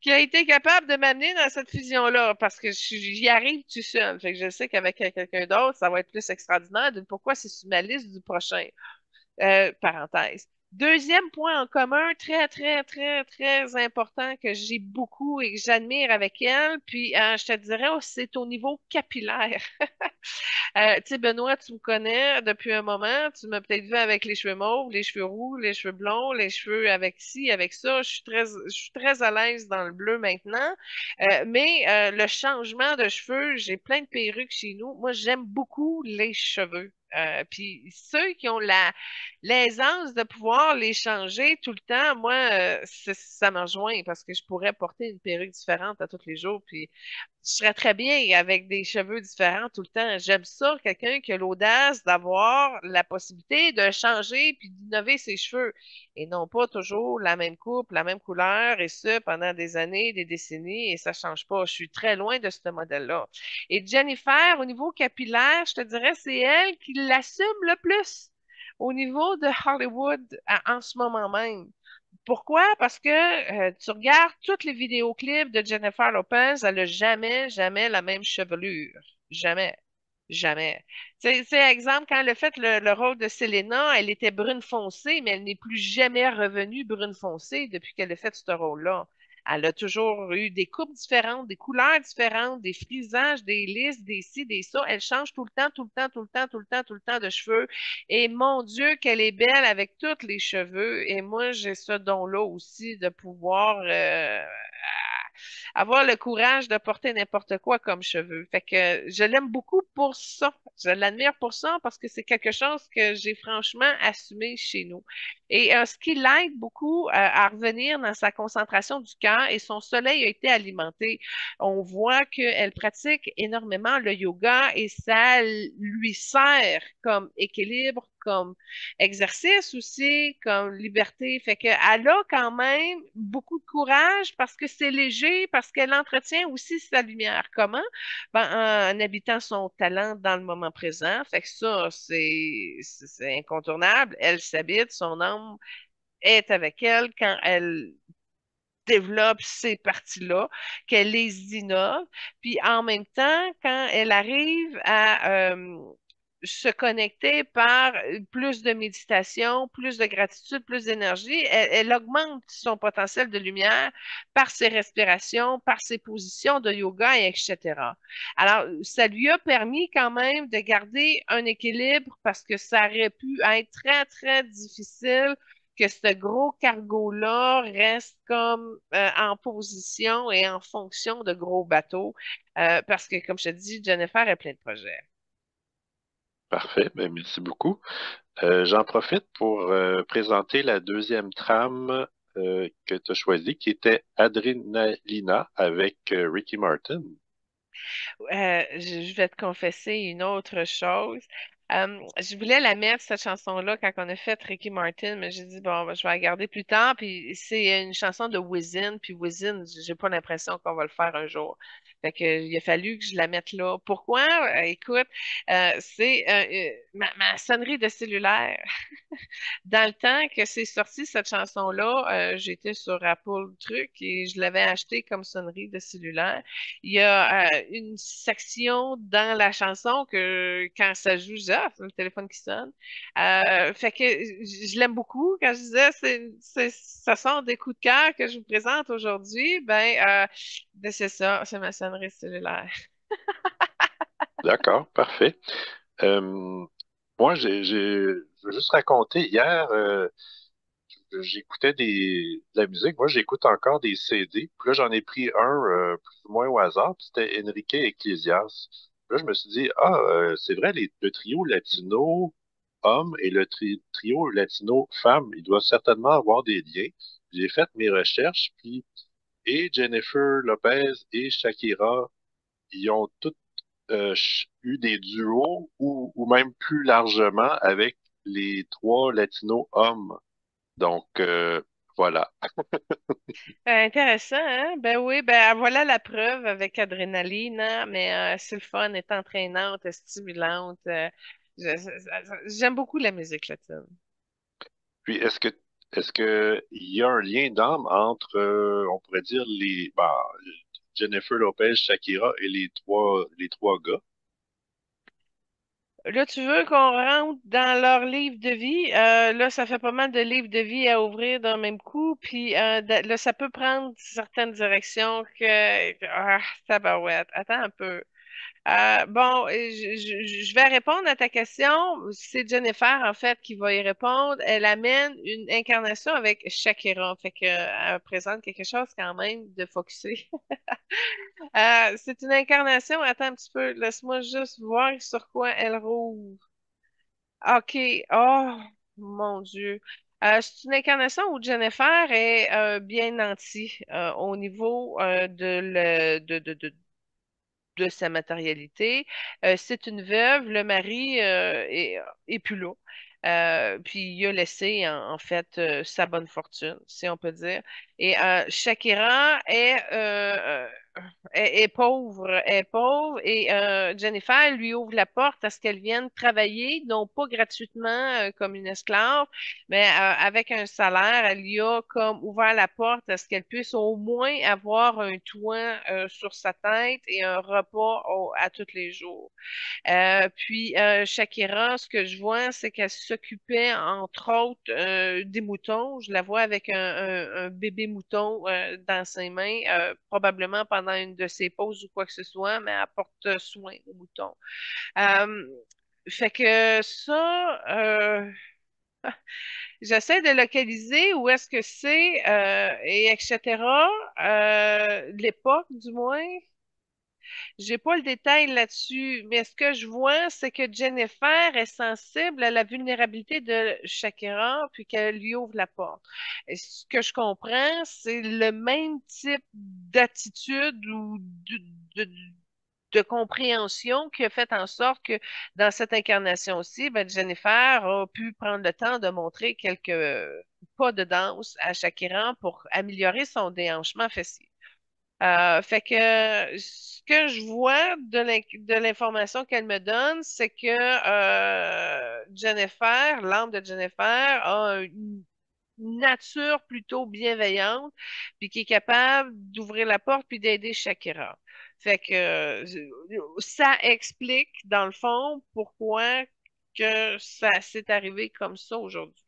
Qui a été capable de m'amener dans cette fusion-là parce que j'y arrive tout seul. Fait que je sais qu'avec quelqu'un d'autre, ça va être plus extraordinaire. Donc, pourquoi c'est sur ma liste du prochain? Parenthèse. Deuxième point en commun, très important que j'ai beaucoup et que j'admire avec elle, puis je te dirais, c'est au niveau capillaire. Tu sais, Benoît, tu me connais depuis un moment. Tu m'as peut-être vu avec les cheveux mauves, les cheveux roux, les cheveux blonds, les cheveux avec ci, avec ça. Je suis très à l'aise dans le bleu maintenant. Mais le changement de cheveux, j'ai plein de perruques chez nous. Moi, j'aime beaucoup les cheveux. Puis ceux qui ont l'aisance de pouvoir les changer tout le temps, moi, ça me rejoint parce que je pourrais porter une perruque différente à tous les jours. Puis je serais très bien avec des cheveux différents tout le temps. J'aime ça, quelqu'un qui a l'audace d'avoir la possibilité de changer puis d'innover ses cheveux et non pas toujours la même coupe, la même couleur et ce pendant des années, des décennies et ça change pas. Je suis très loin de ce modèle-là. Et Jennifer, au niveau capillaire, je te dirais, c'est elle qui l'assume le plus au niveau de Hollywood en ce moment même. Pourquoi? Parce que tu regardes tous les vidéoclips de Jennifer Lopez, elle n'a jamais la même chevelure. Jamais. Jamais. Exemple, quand elle a fait le rôle de Selena, elle était brune foncée, mais elle n'est plus jamais revenue brune foncée depuis qu'elle a fait ce rôle-là. Elle a toujours eu des coupes différentes, des couleurs différentes, des frisages, des lisses, des ci, des ça. Elle change tout le temps, tout le temps, tout le temps, tout le temps, tout le temps de cheveux. Et mon Dieu, qu'elle est belle avec tous les cheveux. Et moi, j'ai ce don-là aussi de pouvoir avoir le courage de porter n'importe quoi comme cheveux. Fait que je l'aime beaucoup pour ça. Je l'admire pour ça parce que c'est quelque chose que j'ai franchement assumé chez nous. Et ce qui l'aide beaucoup à revenir dans sa concentration du cœur et son soleil a été alimenté. On voit qu'elle pratique énormément le yoga et ça lui sert comme équilibre, comme exercice aussi, comme liberté. Fait qu'elle a quand même beaucoup de courage parce que c'est léger, parce qu'elle entretient aussi sa lumière. Comment? Ben, en habitant son talent dans le moment présent. Fait que ça, c'est incontournable. Elle s'habite, son âme est avec elle quand elle développe ces parties-là, qu'elle les innove, puis en même temps, quand elle arrive à se connecter par plus de méditation, plus de gratitude, plus d'énergie, elle augmente son potentiel de lumière par ses respirations, par ses positions de yoga, et etc. Alors, ça lui a permis quand même de garder un équilibre parce que ça aurait pu être très, très difficile que ce gros cargo-là reste comme en position et en fonction de gros bateaux. Parce que, comme je te dis, Jennifer a plein de projets. Parfait, ben, merci beaucoup. J'en profite pour présenter la deuxième trame que tu as choisie, qui était Adrenalina avec Ricky Martin. Je vais te confesser une autre chose. Je voulais la mettre, cette chanson-là, quand on a fait Ricky Martin, mais j'ai dit, bon, ben, je vais la garder plus tard. Puis c'est une chanson de Wisin. Puis Wisin, j'ai pas l'impression qu'on va le faire un jour. Fait que, il a fallu que je la mette là. Pourquoi? Écoute, c'est ma sonnerie de cellulaire. Dans le temps que c'est sorti, cette chanson-là, j'étais sur Apple Truc et je l'avais acheté comme sonnerie de cellulaire. Il y a une section dans la chanson que quand ça joue, je dis, ah, c'est le téléphone qui sonne. Fait que je l'aime beaucoup. Quand je disais, ça sort des coups de cœur que je vous présente aujourd'hui, ben, c'est ça, c'est ma sonnerie cellulaire. D'accord, parfait. Euh, moi, je veux juste raconter, hier, j'écoutais de la musique. Moi, j'écoute encore des CD. Puis là, j'en ai pris un plus ou moins au hasard. Puis c'était Enrique Iglesias. Puis là, je me suis dit, ah, c'est vrai, le trio latino homme et le trio latino femme, ils doivent certainement avoir des liens. J'ai fait mes recherches, puis et Jennifer Lopez et Shakira, ils ont toutes eu des duos ou même plus largement avec les trois latinos hommes. Donc, voilà. Intéressant, hein? Ben oui, ben voilà la preuve avec Adrénaline, hein? Mais c'est le fun, est entraînante, est stimulante. J'aime beaucoup la musique latine. Puis, est-ce que il y a un lien d'âme entre, on pourrait dire, Jennifer Lopez, Shakira et les trois gars? Là, tu veux qu'on rentre dans leur livre de vie. Là, ça fait pas mal de livres de vie à ouvrir d'un même coup. Puis là, ça peut prendre certaines directions que tabarouette. Attends un peu. Bon, je vais répondre à ta question. C'est Jennifer, en fait, qui va y répondre. Elle amène une incarnation avec Shakira. Fait que, elle présente quelque chose quand même de focusé. C'est une incarnation. Attends un petit peu. Laisse-moi juste voir sur quoi elle roule. OK. Oh, mon Dieu. C'est une incarnation où Jennifer est bien nantie au niveau de sa matérialité. C'est une veuve, le mari est plus là. Puis il a laissé en fait sa bonne fortune, si on peut dire. Et Shakira est pauvre et Jennifer lui ouvre la porte à ce qu'elle vienne travailler, non pas gratuitement comme une esclave, mais avec un salaire. Elle lui a comme ouvert la porte à ce qu'elle puisse au moins avoir un toit sur sa tête et un repas à tous les jours. Puis Shakira, ce que je vois, c'est qu'elle s'occupait entre autres des moutons. Je la vois avec un bébé mouton dans ses mains, probablement pendant une de ses pauses ou quoi que ce soit, mais elle porte soin aux moutons. Euh, fait que ça, j'essaie de localiser où est-ce que c'est et etc. L'époque, du moins. J'ai pas le détail là-dessus, mais ce que je vois, c'est que Jennifer est sensible à la vulnérabilité de Shakira, puis qu'elle lui ouvre la porte. Et ce que je comprends, c'est le même type d'attitude ou de, de compréhension qui a fait en sorte que dans cette incarnation aussi, ben, Jennifer a pu prendre le temps de montrer quelques pas de danse à Shakira pour améliorer son déhanchement fessier. Fait que ce que je vois de l'information qu'elle me donne, c'est que Jennifer, l'âme de Jennifer, a une nature plutôt bienveillante, puis qui est capable d'ouvrir la porte puis d'aider Shakira. Fait que ça explique, dans le fond, pourquoi que ça s'est arrivé comme ça aujourd'hui.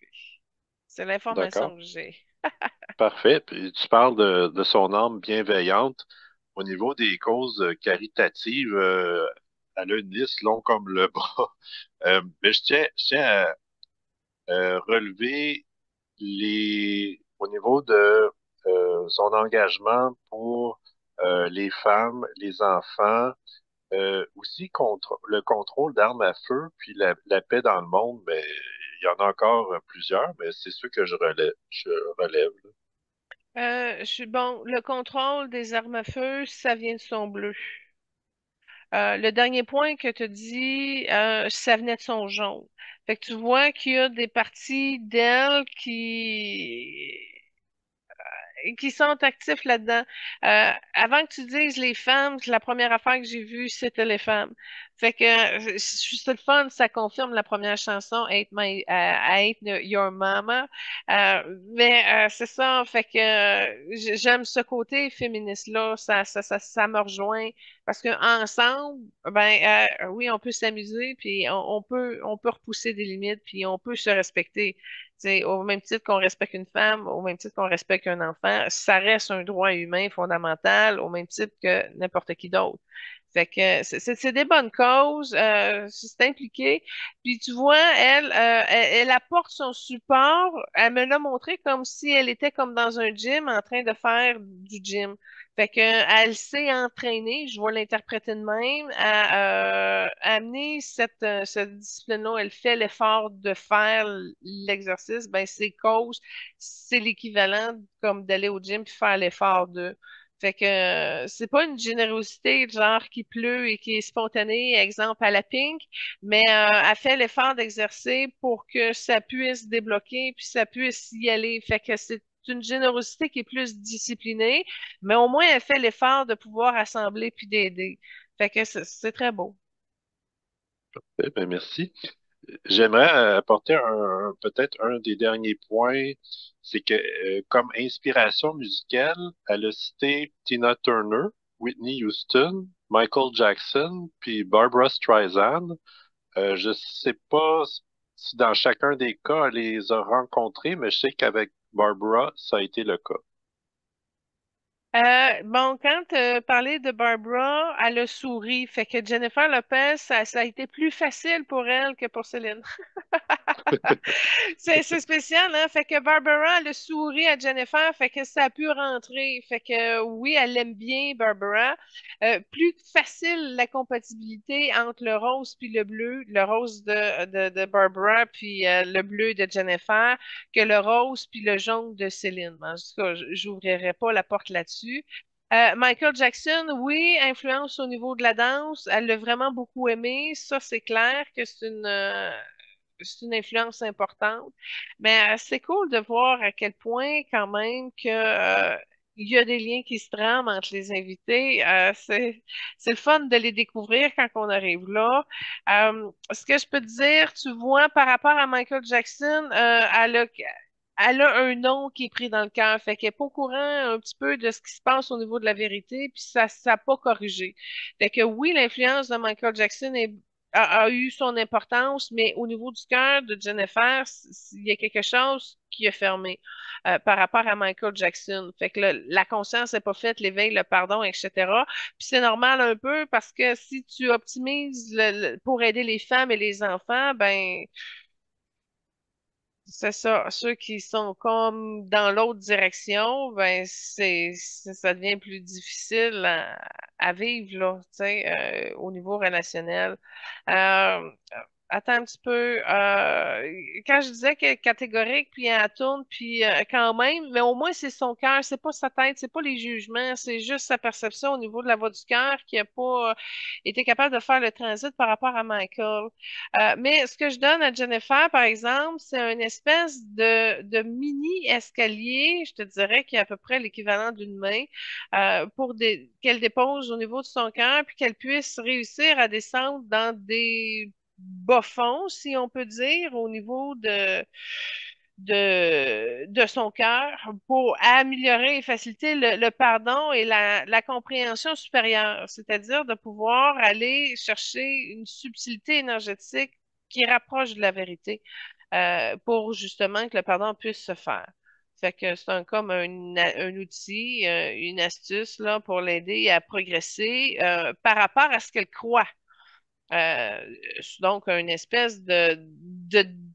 C'est D'accord. l'information que j'ai. Parfait. Puis tu parles de son âme bienveillante. Au niveau des causes caritatives, elle a une liste longue comme le bras. Mais je tiens à relever au niveau de son engagement pour les femmes, les enfants, aussi contre le contrôle d'armes à feu, puis la paix dans le monde. Mais il y en a encore plusieurs, mais c'est ceux que je relève, là. Bon, le contrôle des armes à feu, ça vient de son bleu. Le dernier point que tu dis, ça venait de son jaune. Fait que tu vois qu'il y a des parties d'elle qui sont actifs là-dedans. Avant que tu dises les femmes, la première affaire que j'ai vue, c'était les femmes. Fait que c'est le fun, ça confirme la première chanson, Ain't Your Mama. C'est ça, fait que j'aime ce côté féministe-là, ça me rejoint. Parce que ensemble, ben oui, on peut s'amuser, puis on peut repousser des limites, puis on peut se respecter. T'sais, au même titre qu'on respecte une femme, au même titre qu'on respecte un enfant, ça reste un droit humain fondamental, au même titre que n'importe qui d'autre. Fait que c'est des bonnes causes, c'est impliqué. Puis tu vois, elle apporte son support. Elle me l'a montré comme si elle était comme dans un gym en train de faire du gym. Fait que elle s'est entraînée, je vais l'interpréter de même, à amener cette discipline-là. Elle fait l'effort de faire l'exercice. Ben, ses causes, c'est l'équivalent comme d'aller au gym puis faire l'effort de. Fait que c'est pas une générosité genre qui pleut et qui est spontanée, exemple à la Pink, mais elle fait l'effort d'exercer pour que ça puisse débloquer puis ça puisse y aller. Fait que c'est une générosité qui est plus disciplinée, mais au moins elle fait l'effort de pouvoir assembler puis d'aider. Fait que c'est très beau. Eh ben, merci. J'aimerais apporter peut-être un des derniers points, c'est que comme inspiration musicale, elle a cité Tina Turner, Whitney Houston, Michael Jackson, puis Barbra Streisand. Je sais pas si dans chacun des cas elle les a rencontrés, mais je sais qu'avec Barbara, ça a été le cas. Bon, quand tu parlais de Barbara, elle a souri. Fait que Jennifer Lopez, ça a été plus facile pour elle que pour Céline. C'est spécial, hein? Fait que Barbara, elle a souri à Jennifer, fait que ça a pu rentrer. Fait que oui, elle aime bien Barbara. Plus facile la compatibilité entre le rose puis le bleu, le rose de Barbara puis le bleu de Jennifer, que le rose puis le jaune de Céline. En tout cas, j'ouvrirai pas la porte là-dessus. Michael Jackson, oui, influence au niveau de la danse. Elle l'a vraiment beaucoup aimé. Ça, c'est clair que c'est c'est une influence importante. Mais c'est cool de voir à quel point, quand même, que, il y a des liens qui se trament entre les invités. C'est le fun de les découvrir quand on arrive là. Ce que je peux te dire, tu vois, par rapport à Michael Jackson, elle a un nom qui est pris dans le cœur. Fait qu'elle est pas au courant un petit peu de ce qui se passe au niveau de la vérité, puis ça n'a pas corrigé. Fait que oui, l'influence de Michael Jackson a eu son importance, mais au niveau du cœur de Jennifer, il y a quelque chose qui a fermé par rapport à Michael Jackson. Fait que la conscience n'est pas faite, l'éveil, le pardon, etc. Puis c'est normal un peu parce que si tu optimises pour aider les femmes et les enfants, ben c'est ça. Ceux qui sont comme dans l'autre direction, ben ça devient plus difficile à vivre là, tu sais, au niveau relationnel. Euh, Attends un petit peu. Quand je disais qu'elle est catégorique, puis elle tourne, puis quand même, mais au moins c'est son cœur, c'est pas sa tête, c'est pas les jugements, c'est juste sa perception au niveau de la voix du cœur qui a pas été capable de faire le transit par rapport à Michael. Mais ce que je donne à Jennifer, par exemple, c'est une espèce de mini escalier, je te dirais, qui est à peu près l'équivalent d'une main, qu'elle dépose au niveau de son cœur, puis qu'elle puisse réussir à descendre dans des bas-fonds, si on peut dire, au niveau de son cœur pour améliorer et faciliter le pardon et la compréhension supérieure, c'est-à-dire de pouvoir aller chercher une subtilité énergétique qui rapproche de la vérité pour justement que le pardon puisse se faire. Fait que c'est comme un outil, une astuce là, pour l'aider à progresser par rapport à ce qu'elle croit. Euh, donc, une espèce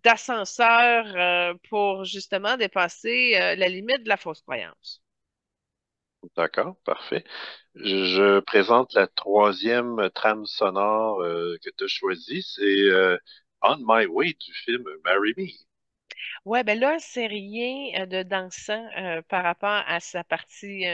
d'ascenseur pour justement dépasser la limite de la fausse croyance. D'accord, parfait. Je présente la troisième trame sonore que tu as choisie. C'est On My Way du film Marry Me. Ouais, ben là, c'est rien de dansant par rapport à sa partie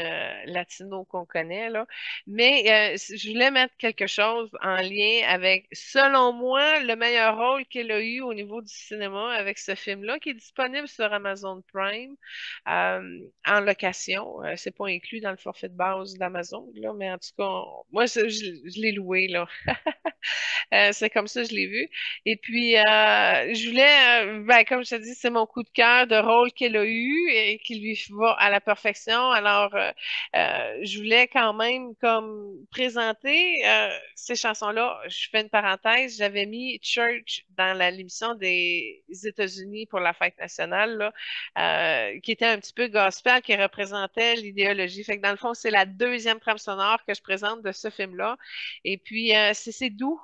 latino qu'on connaît, là. Mais je voulais mettre quelque chose en lien avec, selon moi, le meilleur rôle qu'elle a eu au niveau du cinéma avec ce film-là, qui est disponible sur Amazon Prime en location. C'est pas inclus dans le forfait de base d'Amazon, là, mais en tout cas, moi, je l'ai loué, là. C'est comme ça que je l'ai vu. Et puis, je voulais, ben, comme je te dis, c'est mon coup de cœur de rôle qu'elle a eu et qui lui va à la perfection. Alors, je voulais quand même comme présenter ces chansons-là. Je fais une parenthèse. J'avais mis Church dans l'émission des États-Unis pour la fête nationale, là, qui était un petit peu gospel, qui représentait l'idéologie. Fait que dans le fond, c'est la deuxième trame sonore que je présente de ce film-là. Et puis, c'est doux,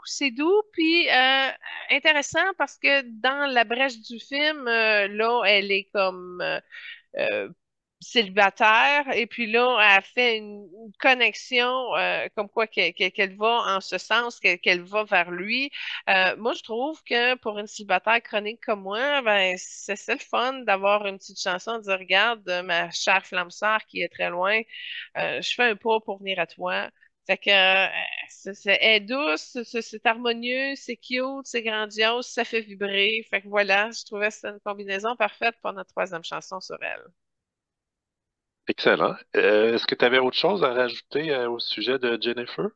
puis intéressant parce que dans la brèche du film, là, elle est comme euh, célibataire, et puis là, elle fait une connexion comme quoi qu'elle va en ce sens, qu'elle va vers lui. Moi, je trouve que pour une célibataire chronique comme moi, ben, c'est le fun d'avoir une petite chanson, de dire, regarde, ma chère flamme sœur qui est très loin, je fais un pas pour venir à toi. Fait que elle est douce, c'est harmonieux, c'est cute, c'est grandiose, ça fait vibrer. Fait que voilà, je trouvais que c'était une combinaison parfaite pour notre troisième chanson sur elle. Excellent. Est-ce que tu avais autre chose à rajouter au sujet de Jennifer?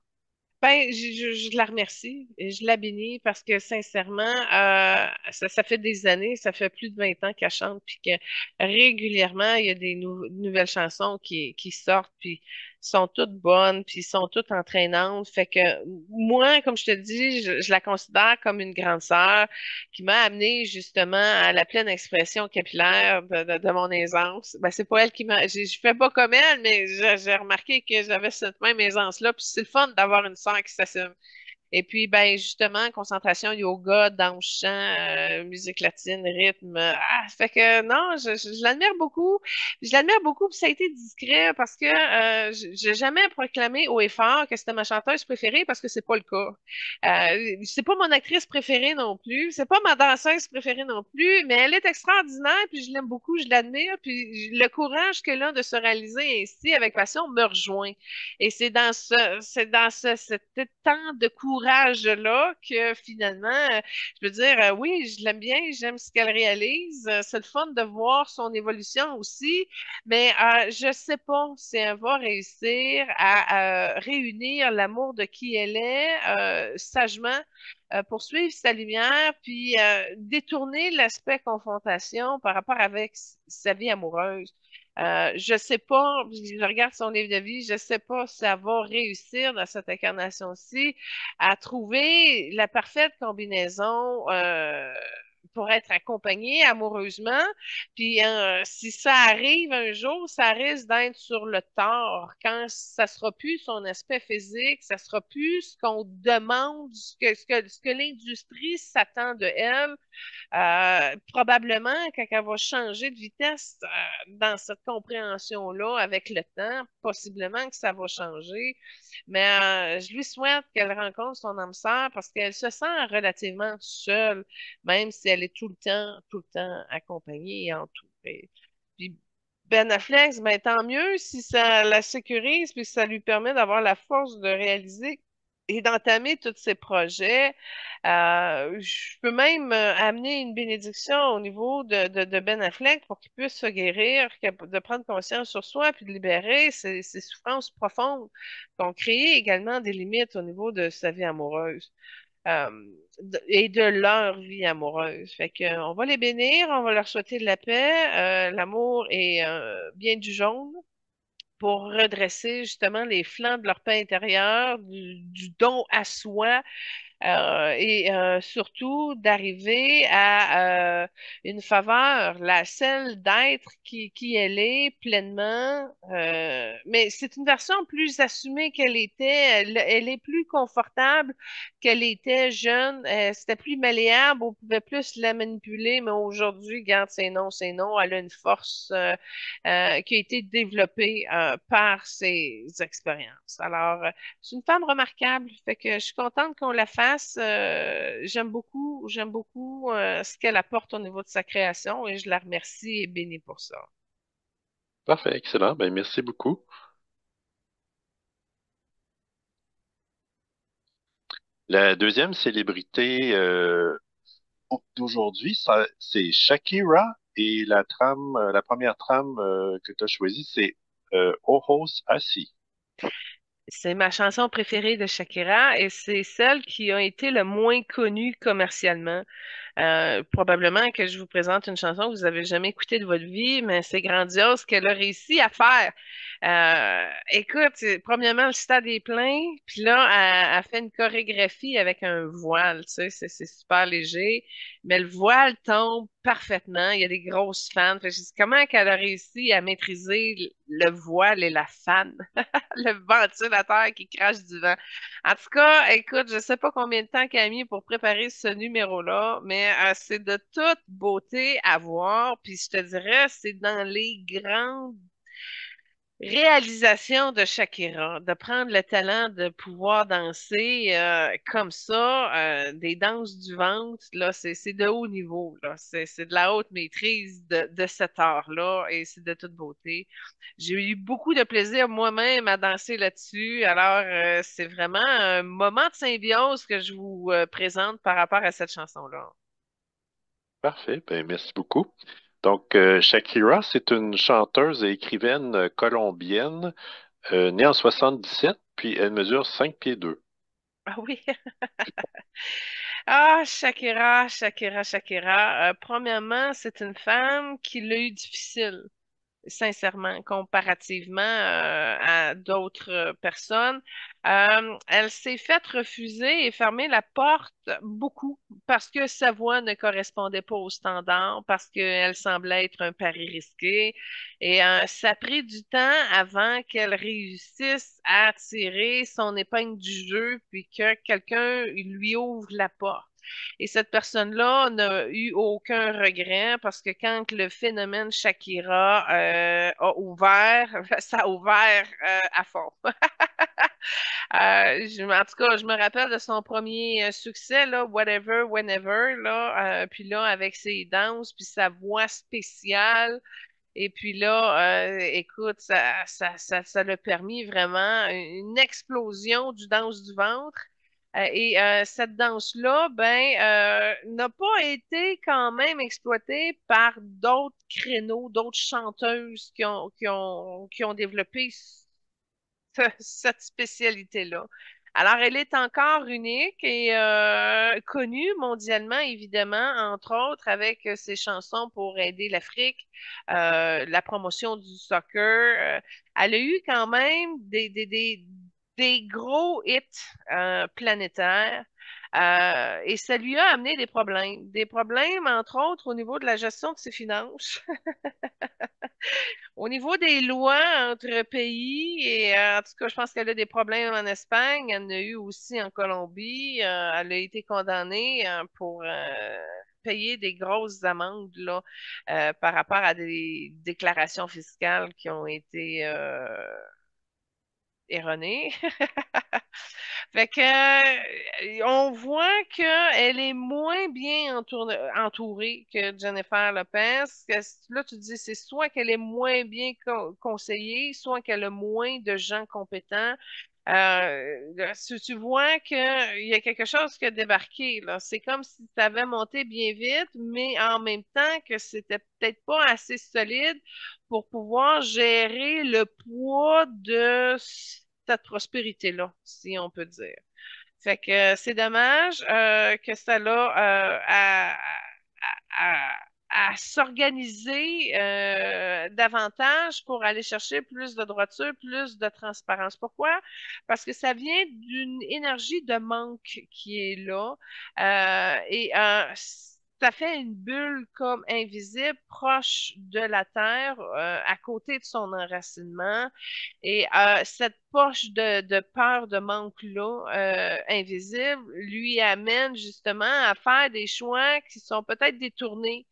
Ben, je la remercie et je la bénis parce que sincèrement, ça fait des années, ça fait plus de 20 ans qu'elle chante, puis que régulièrement, il y a des nouvelles chansons qui sortent, puis sont toutes bonnes, puis sont toutes entraînantes. Fait que moi, comme je te dis, je la considère comme une grande sœur qui m'a amenée justement à la pleine expression capillaire de mon aisance. Ben, c'est pas elle qui m'a... Je fais pas comme elle, mais j'ai remarqué que j'avais cette même aisance-là. Puis c'est le fun d'avoir une sœur qui s'assume. Et puis, ben, justement, concentration, yoga, danse, chant, musique latine, rythme. Fait que non, je l'admire beaucoup. Je l'admire beaucoup, puis ça a été discret parce que j'ai jamais proclamé haut et fort que c'était ma chanteuse préférée parce que c'est pas le cas. C'est pas mon actrice préférée non plus, c'est pas ma danseuse préférée non plus, mais elle est extraordinaire, puis je l'aime beaucoup, je l'admire, puis le courage qu'elle a de se réaliser ainsi avec passion me rejoint. Et c'est dans cet étang de courage courage-là que finalement, je veux dire, oui, je l'aime bien, j'aime ce qu'elle réalise. C'est le fun de voir son évolution aussi, mais je sais pas si elle va réussir à réunir l'amour de qui elle est sagement, poursuivre sa lumière, puis détourner l'aspect confrontation par rapport avec sa vie amoureuse. Je sais pas, je regarde son livre de vie, je sais pas si elle va réussir dans cette incarnation-ci à trouver la parfaite combinaison pour être accompagnée amoureusement. Puis si ça arrive un jour, ça risque d'être sur le tard, quand ça sera plus son aspect physique, ça sera plus ce qu'on demande, ce que l'industrie s'attend de elle. Probablement, quand elle va changer de vitesse dans cette compréhension-là avec le temps, possiblement que ça va changer. Mais je lui souhaite qu'elle rencontre son âme sœur parce qu'elle se sent relativement seule, même si elle est tout le temps accompagnée et entourée. Puis Ben Affleck, ben, tant mieux si ça la sécurise puis ça lui permet d'avoir la force de réaliser et d'entamer tous ses projets. Je peux même amener une bénédiction au niveau de Ben Affleck pour qu'il puisse se guérir, de prendre conscience sur soi puis de libérer ses souffrances profondes qui ont créé également des limites au niveau de sa vie amoureuse euh, et de leur vie amoureuse. Fait que, on va les bénir, on va leur souhaiter de la paix, l'amour et bien du jaune pour redresser justement les flancs de leur paix intérieure, du don à soi et surtout d'arriver à une faveur, celle d'être qui elle est pleinement. Mais c'est une version plus assumée qu'elle était. Elle est plus confortable qu'elle était jeune. C'était plus malléable, on pouvait plus la manipuler, mais aujourd'hui, garde ses noms, ses noms. Elle a une force qui a été développée par ses expériences. Alors, c'est une femme remarquable, fait que je suis contente qu'on la fasse. J'aime beaucoup ce qu'elle apporte au niveau de sa création et je la remercie et bénis pour ça. Parfait, excellent. Ben, merci beaucoup. La deuxième célébrité d'aujourd'hui, c'est Shakira et la première trame que tu as choisie, c'est Ojos Así. C'est ma chanson préférée de Shakira et c'est celle qui a été le moins connue commercialement. Probablement que je vous présente une chanson que vous avez jamais écoutée de votre vie, mais c'est grandiose ce qu'elle a réussi à faire. Écoute, premièrement, le stade est plein, puis là, elle fait une chorégraphie avec un voile, tu sais, c'est super léger, mais le voile tombe parfaitement. Il y a des grosses fans. Fait que je dis, comment qu'elle a réussi à maîtriser le voile et la fan, le ventilateur qui crache du vent. En tout cas, écoute, je sais pas combien de temps qu'elle a mis pour préparer ce numéro-là, mais c'est de toute beauté à voir. Puis je te dirais, c'est dans les grandes réalisation de Shakira, de prendre le talent de pouvoir danser comme ça, des danses du ventre, là, c'est de haut niveau, là. C'est de la haute maîtrise de cet art-là et c'est de toute beauté. J'ai eu beaucoup de plaisir moi-même à danser là-dessus. Alors, c'est vraiment un moment de symbiose que je vous présente par rapport à cette chanson-là. Parfait, ben, merci beaucoup. Donc, Shakira, c'est une chanteuse et écrivaine colombienne née en 77, puis elle mesure 5 pieds 2. Ah oui. Ah, Shakira, Shakira, Shakira. Premièrement, c'est une femme qui l'a eu difficile, sincèrement, comparativement à d'autres personnes. Elle s'est faite refuser et fermer la porte beaucoup parce que sa voix ne correspondait pas aux standards, parce qu'elle semblait être un pari risqué. Et ça a pris du temps avant qu'elle réussisse à tirer son épingle du jeu, puis que quelqu'un lui ouvre la porte. Et cette personne-là n'a eu aucun regret parce que quand le phénomène Shakira a ouvert, ça a ouvert à fond. En tout cas, je me rappelle de son premier succès, là, Whatever, Whenever, là, puis là, avec ses danses, puis sa voix spéciale. Et puis là, écoute, ça l'a permis vraiment une explosion du danse du ventre. Cette danse-là, ben, n'a pas été quand même exploitée par d'autres créneaux, d'autres chanteuses qui ont développé cette spécialité-là. Alors, elle est encore unique et connue mondialement, évidemment, entre autres avec ses chansons pour aider l'Afrique, la promotion du soccer. Elle a eu quand même des gros hits planétaires. Et ça lui a amené des problèmes. Des problèmes, entre autres, au niveau de la gestion de ses finances. Au niveau des lois entre pays, et en tout cas, je pense qu'elle a des problèmes en Espagne, elle en a eu aussi en Colombie. Elle a été condamnée pour payer des grosses amendes là, par rapport à des déclarations fiscales qui ont été erronées. Fait que, on voit qu'elle est moins bien entourée que Jennifer Lopez. Là, tu dis, c'est soit qu'elle est moins bien conseillée, soit qu'elle a moins de gens compétents. Tu vois qu'il y a quelque chose qui a débarqué, là. C'est comme si tu avais monté bien vite, mais en même temps que c'était peut-être pas assez solide pour pouvoir gérer le poids de cette prospérité-là, si on peut dire. Fait que c'est dommage que ça l'a à s'organiser davantage pour aller chercher plus de droiture, plus de transparence. Pourquoi? Parce que ça vient d'une énergie de manque qui est là ça fait une bulle comme invisible proche de la Terre, à côté de son enracinement. Et cette poche de peur de manque-là, invisible, lui amène justement à faire des choix qui sont peut-être détournés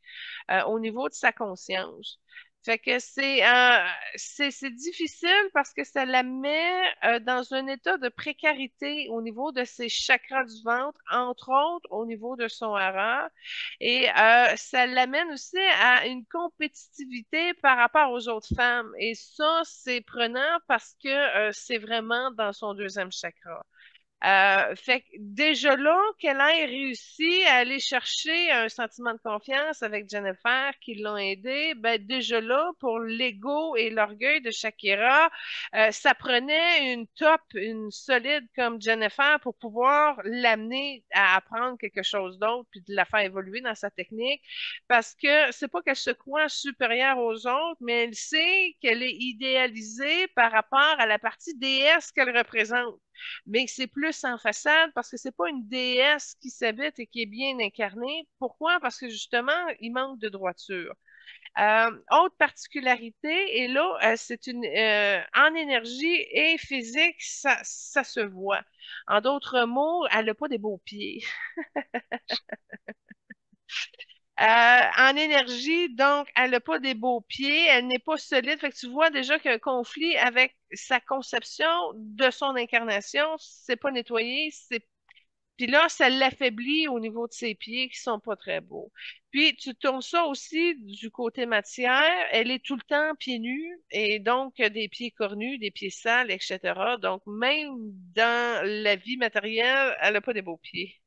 au niveau de sa conscience. Fait que c'est difficile parce que ça la met dans un état de précarité au niveau de ses chakras du ventre, entre autres au niveau de son hara. Et ça l'amène aussi à une compétitivité par rapport aux autres femmes. Et ça, c'est prenant parce que c'est vraiment dans son deuxième chakra. Fait que déjà là, qu'elle ait réussi à aller chercher un sentiment de confiance avec Jennifer qui l'ont aidé, ben déjà là, pour l'ego et l'orgueil de Shakira, ça prenait une top, une solide comme Jennifer pour pouvoir l'amener à apprendre quelque chose d'autre puis de la faire évoluer dans sa technique parce que c'est pas qu'elle se croit supérieure aux autres, mais elle sait qu'elle est idéalisée par rapport à la partie déesse qu'elle représente, mais c'est plus en façade parce que c'est pas une déesse qui s'habite et qui est bien incarnée. Pourquoi? Parce que justement, il manque de droiture. Autre particularité, et là, c'est une en énergie et physique, ça se voit. En d'autres mots, elle n'a pas des beaux pieds. En énergie, donc, elle n'a pas des beaux pieds, elle n'est pas solide. Fait que tu vois déjà qu'il y a un conflit avec sa conception de son incarnation. C'est pas nettoyé, c'est puis là, ça l'affaiblit au niveau de ses pieds qui sont pas très beaux. Puis tu tournes ça aussi du côté matière, elle est tout le temps pieds nus et donc des pieds cornus, des pieds sales, etc. Donc même dans la vie matérielle, elle n'a pas des beaux pieds.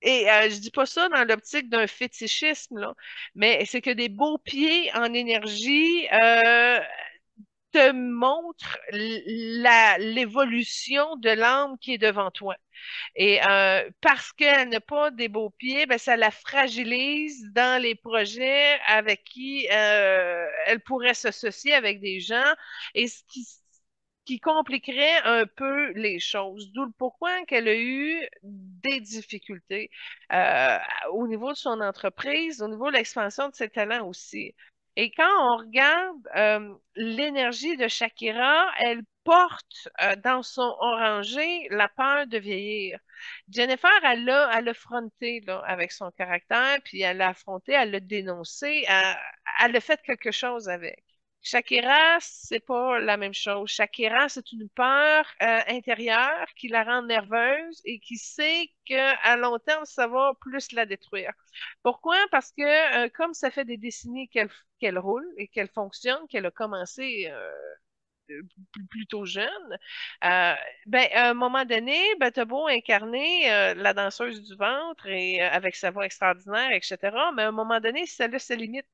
Et je dis pas ça dans l'optique d'un fétichisme, là, mais c'est que des beaux pieds en énergie te montrent l'évolution de l'âme qui est devant toi. Et parce qu'elle n'a pas des beaux pieds, ben, ça la fragilise dans les projets avec qui elle pourrait s'associer avec des gens et qui compliquerait un peu les choses. D'où le pourquoi qu'elle a eu des difficultés euh, au niveau de son entreprise, au niveau de l'expansion de ses talents aussi. Et quand on regarde l'énergie de Shakira, elle porte dans son orangé la peur de vieillir. Jennifer, elle l'a fronté là, avec son caractère, puis elle l'a affronté, elle l'a dénoncé, elle a fait quelque chose avec. Shakira, c'est pas la même chose. Shakira, c'est une peur intérieure qui la rend nerveuse et qui sait qu'à long terme, ça va plus la détruire. Pourquoi? Parce que comme ça fait des décennies qu'elle roule et qu'elle fonctionne, qu'elle a commencé plutôt jeune, euh, ben, à un moment donné, ben, t'as beau incarner la danseuse du ventre et avec sa voix extraordinaire, etc., mais à un moment donné, ça laisse ses limites.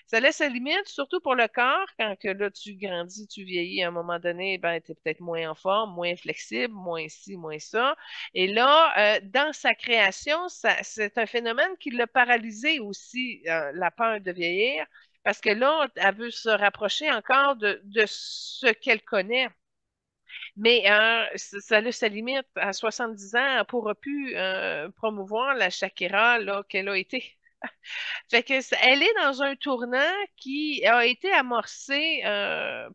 Ça laisse sa limite, surtout pour le corps, quand que là, tu grandis, tu vieillis, à un moment donné, ben, tu es peut-être moins en forme, moins flexible, moins ci, moins ça. Et là, dans sa création, c'est un phénomène qui l'a paralysé aussi, la peur de vieillir, parce que là, elle veut se rapprocher encore de ce qu'elle connaît. Mais ça a sa limite. À 70 ans, elle ne pourra plus promouvoir la Shakira là, qu'elle a été. Fait que elle est dans un tournant qui a été amorcé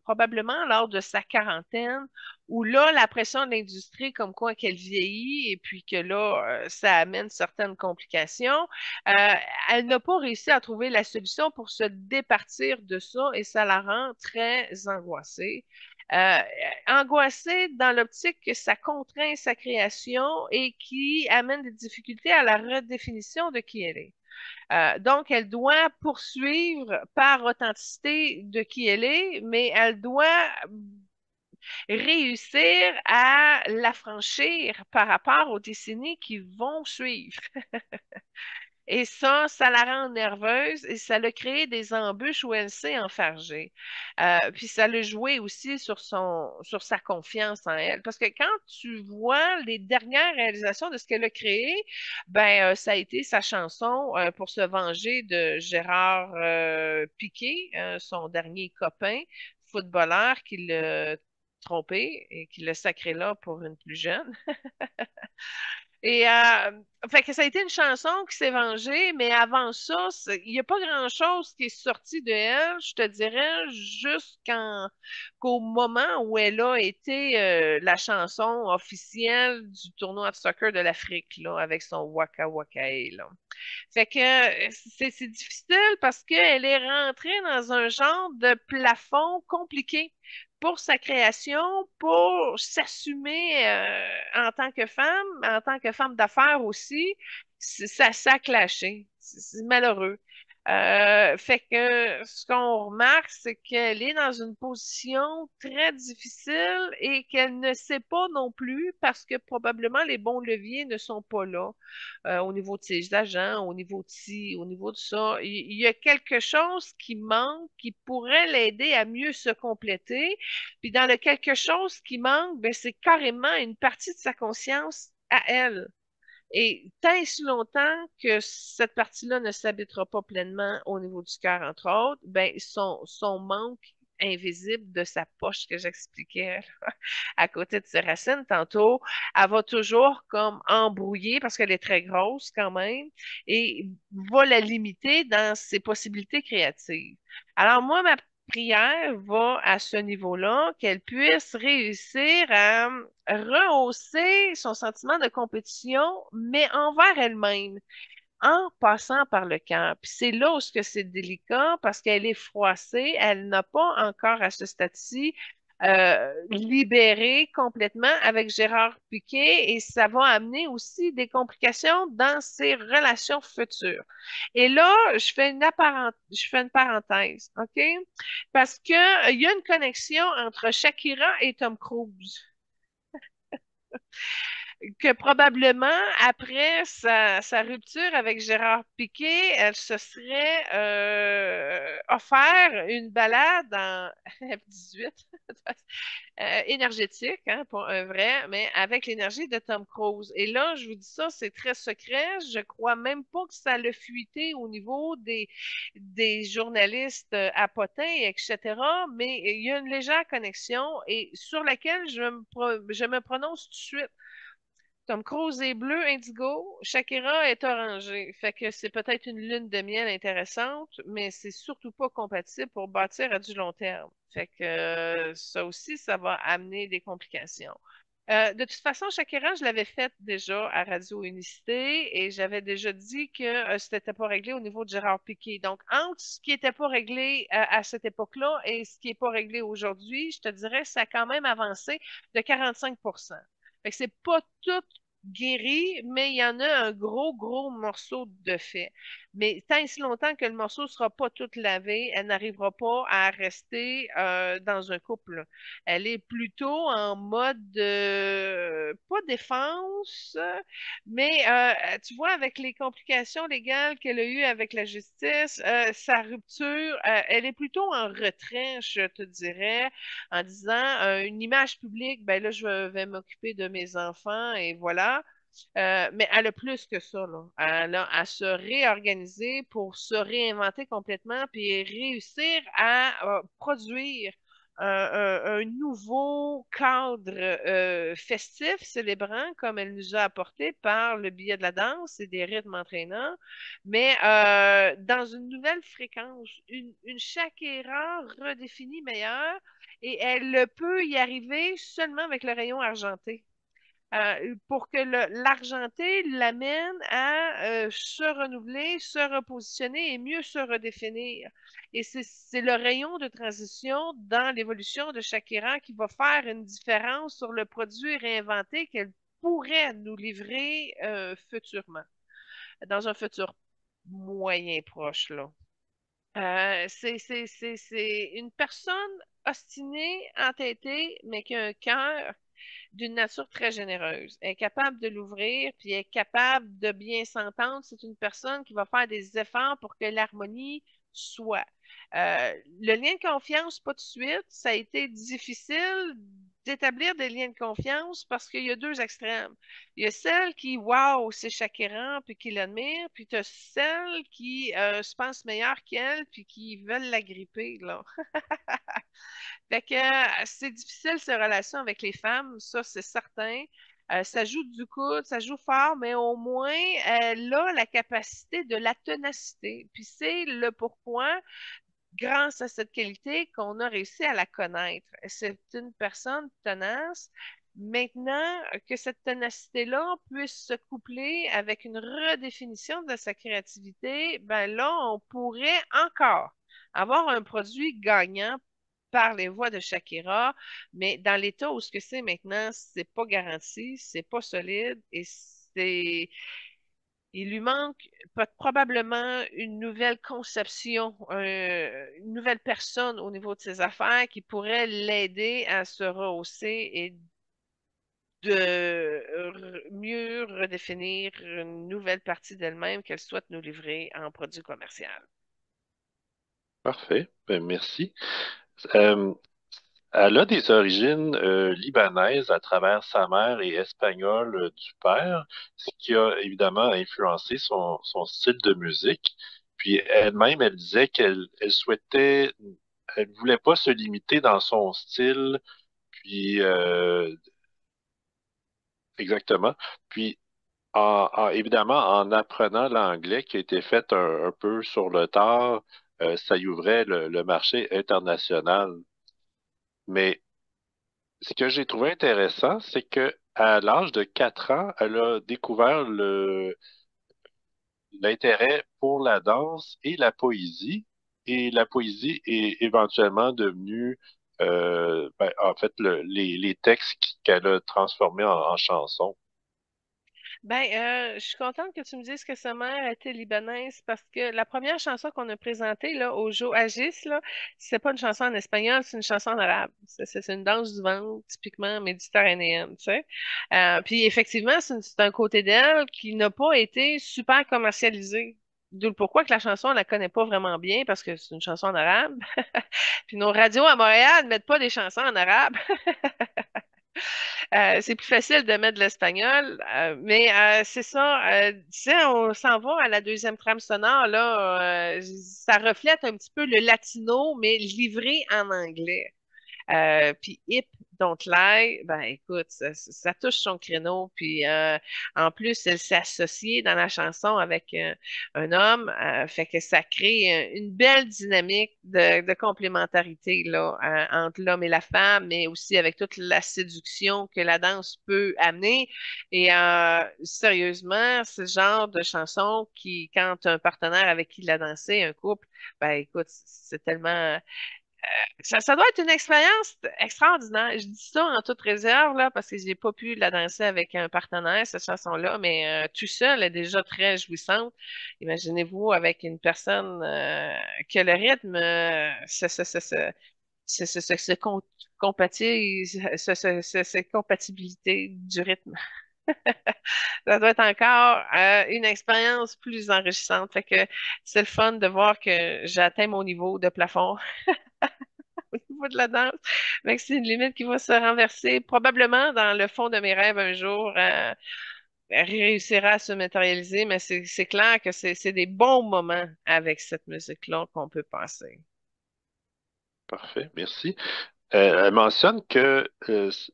probablement lors de sa quarantaine, où là, la pression de l'industrie, comme quoi qu'elle vieillit, et puis que là, ça amène certaines complications. Euh, Elle n'a pas réussi à trouver la solution pour se départir de ça, et ça la rend très angoissée. Euh, Angoissée dans l'optique que ça contraint sa création et qui amène des difficultés à la redéfinition de qui elle est. Donc, elle doit poursuivre par authenticité de qui elle est, mais elle doit réussir à l'affranchir par rapport aux décennies qui vont suivre. Et ça la rend nerveuse et ça l'a créé des embûches où elle s'est enfargée. Puis ça l'a joué aussi sur sa confiance en elle. Parce que quand tu vois les dernières réalisations de ce qu'elle a créé, ben ça a été sa chanson pour se venger de Gérard Piqué, son dernier copain footballeur qui l'a trompé et qui l'a sacré là pour une plus jeune. Et fait que ça a été une chanson qui s'est vengée, mais avant ça, il n'y a pas grand-chose qui est sorti de elle, je te dirais, qu'au moment où elle a été la chanson officielle du tournoi de soccer de l'Afrique, là, avec son Waka Wakae, là. Fait que c'est difficile parce qu'elle est rentrée dans un genre de plafond compliqué pour sa création, pour s'assumer en tant que femme d'affaires aussi. Ça a clashé. C'est malheureux. Fait que ce qu'on remarque, c'est qu'elle est dans une position très difficile et qu'elle ne sait pas non plus parce que probablement les bons leviers ne sont pas là au niveau de ses agents, au niveau de ci, au niveau de ça. Il y a quelque chose qui manque, qui pourrait l'aider à mieux se compléter. Puis dans le quelque chose qui manque, ben, c'est carrément une partie de sa conscience à elle. Et tant et si longtemps que cette partie-là ne s'habitera pas pleinement au niveau du cœur, entre autres, ben son manque invisible de sa poche que j'expliquais à côté de ses racines tantôt, elle va toujours comme embrouiller parce qu'elle est très grosse quand même et va la limiter dans ses possibilités créatives. Alors moi, ma prière va à ce niveau-là, qu'elle puisse réussir à rehausser son sentiment de compétition, mais envers elle-même en passant par le cœur. Puis c'est là où c'est délicat parce qu'elle est froissée, elle n'a pas encore à ce stade-ci libéré complètement avec Gérard Piquet et ça va amener aussi des complications dans ses relations futures. Et là, je fais une parenthèse, OK? Parce que il y a une connexion entre Shakira et Tom Cruise que probablement, après sa rupture avec Gérard Piquet, elle se serait offert une balade en F-18, énergétique, hein, pour un vrai, mais avec l'énergie de Tom Cruise. Et là, je vous dis ça, c'est très secret. Je crois même pas que ça l'a fuité au niveau des journalistes à potins, etc. Mais il y a une légère connexion et sur laquelle je me prononce tout de suite. Tom Cruise est bleu indigo, Shakira est orangée. Fait que c'est peut-être une lune de miel intéressante, mais c'est surtout pas compatible pour bâtir à du long terme. Fait que ça aussi, ça va amener des complications. De toute façon, Shakira, je l'avais faite déjà à Radio Unicité et j'avais déjà dit que c'était pas réglé au niveau de Gérard Piqué. Donc, entre ce qui était pas réglé à cette époque-là et ce qui est pas réglé aujourd'hui, je te dirais que ça a quand même avancé de 45%. Fait que c'est pas tout guéri, mais il y en a un gros, gros morceau de fait. Mais tant et si longtemps que le morceau ne sera pas tout lavé, elle n'arrivera pas à rester dans un couple. Elle est plutôt en mode pas défense, mais tu vois, avec les complications légales qu'elle a eues avec la justice, sa rupture, elle est plutôt en retrait, je te dirais, en disant une image publique, ben là, je vais m'occuper de mes enfants et voilà. Mais elle a plus que ça, là. Elle a à se réorganiser pour se réinventer complètement puis réussir à produire un nouveau cadre festif, célébrant, comme elle nous a apporté par le biais de la danse et des rythmes entraînants, mais dans une nouvelle fréquence, une Shakira redéfinie meilleure, et elle peut y arriver seulement avec le rayon argenté pour que l'argenté l'amène à se renouveler, se repositionner et mieux se redéfinir. Et c'est le rayon de transition dans l'évolution de Shakira qui va faire une différence sur le produit réinventé qu'elle pourrait nous livrer futurement, dans un futur moyen proche, là. C'est une personne ostinée, entêtée, mais qui a un cœur d'une nature très généreuse. Elle est capable de l'ouvrir, puis elle est capable de bien s'entendre. C'est une personne qui va faire des efforts pour que l'harmonie soit. Le lien de confiance, pas de suite. Ça a été difficile d'établir des liens de confiance parce qu'il y a deux extrêmes. Il y a celle qui, waouh, c'est Shakira, puis qui l'admire, puis tu as celle qui se pense meilleure qu'elle, puis qui veulent la gripper, là. Fait que c'est difficile ces relations avec les femmes, ça c'est certain. Ça joue du coude, ça joue fort, mais au moins elle a la capacité de la ténacité. Puis c'est le pourquoi, grâce à cette qualité, qu'on a réussi à la connaître. C'est une personne tenace. Maintenant que cette ténacité-là puisse se coupler avec une redéfinition de sa créativité, ben là, on pourrait encore avoir un produit gagnant par les voix de Shakira, mais dans l'état où ce que c'est maintenant, c'est pas garanti, c'est pas solide et il lui manque probablement une nouvelle conception, une nouvelle personne au niveau de ses affaires qui pourrait l'aider à se rehausser et de mieux redéfinir une nouvelle partie d'elle-même qu'elle souhaite nous livrer en produit commercial. Parfait. Ben, merci. Euh, Elle a des origines libanaises à travers sa mère et espagnoles du père, ce qui a évidemment influencé son style de musique. Puis elle-même, elle disait qu'elle souhaitait, elle voulait pas se limiter dans son style, puis exactement. Puis évidemment, en apprenant l'anglais qui a été fait un peu sur le tard, ça y ouvrait le marché international. Mais ce que j'ai trouvé intéressant, c'est que à l'âge de 4 ans, elle a découvert l'intérêt pour la danse et la poésie. Et la poésie est éventuellement devenue, ben, en fait, les textes qu'elle a transformés en chansons. Ben, je suis contente que tu me dises que sa mère était libanaise parce que la première chanson qu'on a présentée là, au Joe Agis, là, c'est pas une chanson en espagnol, c'est une chanson en arabe. C'est une danse du ventre typiquement méditerranéenne, tu sais. Puis effectivement, c'est un côté d'elle qui n'a pas été super commercialisé. D'où le pourquoi que la chanson, on la connaît pas vraiment bien parce que c'est une chanson en arabe. Puis nos radios à Montréal ne mettent pas des chansons en arabe. C'est plus facile de mettre de l'espagnol, mais c'est ça. Tu sais, on s'en va à la deuxième trame sonore, là. Ça reflète un petit peu le latino, mais livré en anglais. Puis Hip Don't Lie, ben écoute, ça touche son créneau. Puis en plus, elle s'est associée dans la chanson avec un homme, fait que ça crée une belle dynamique de complémentarité là, entre l'homme et la femme, mais aussi avec toute la séduction que la danse peut amener. Et sérieusement, c'est le genre de chanson qui, quand un partenaire avec qui il a dansé, un couple, ben écoute, c'est tellement Ça doit être une expérience extraordinaire. Je dis ça en toute réserve, là, parce que j'ai pas pu la danser avec un partenaire, cette chanson-là, mais tout seul est déjà très jouissante. Imaginez-vous avec une personne que le rythme se compatit, cette compatibilité du rythme. Ça doit être encore une expérience plus enrichissante. Fait que c'est le fun de voir que j'atteins mon niveau de plafond au niveau de la danse. Mais que c'est une limite qui va se renverser probablement dans le fond de mes rêves un jour. Elle réussira à se matérialiser, mais c'est clair que c'est des bons moments avec cette musique-là qu'on peut passer. Parfait, merci. Elle mentionne que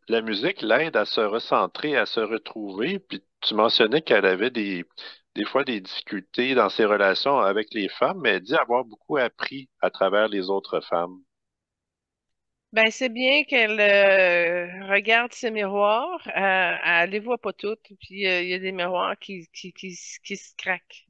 la musique l'aide à se recentrer, à se retrouver, puis tu mentionnais qu'elle avait des fois des difficultés dans ses relations avec les femmes, mais elle dit avoir beaucoup appris à travers les autres femmes. Ben, c'est bien qu'elle regarde ses miroirs. Elle les voit pas toutes, puis il y a des miroirs qui se craquent.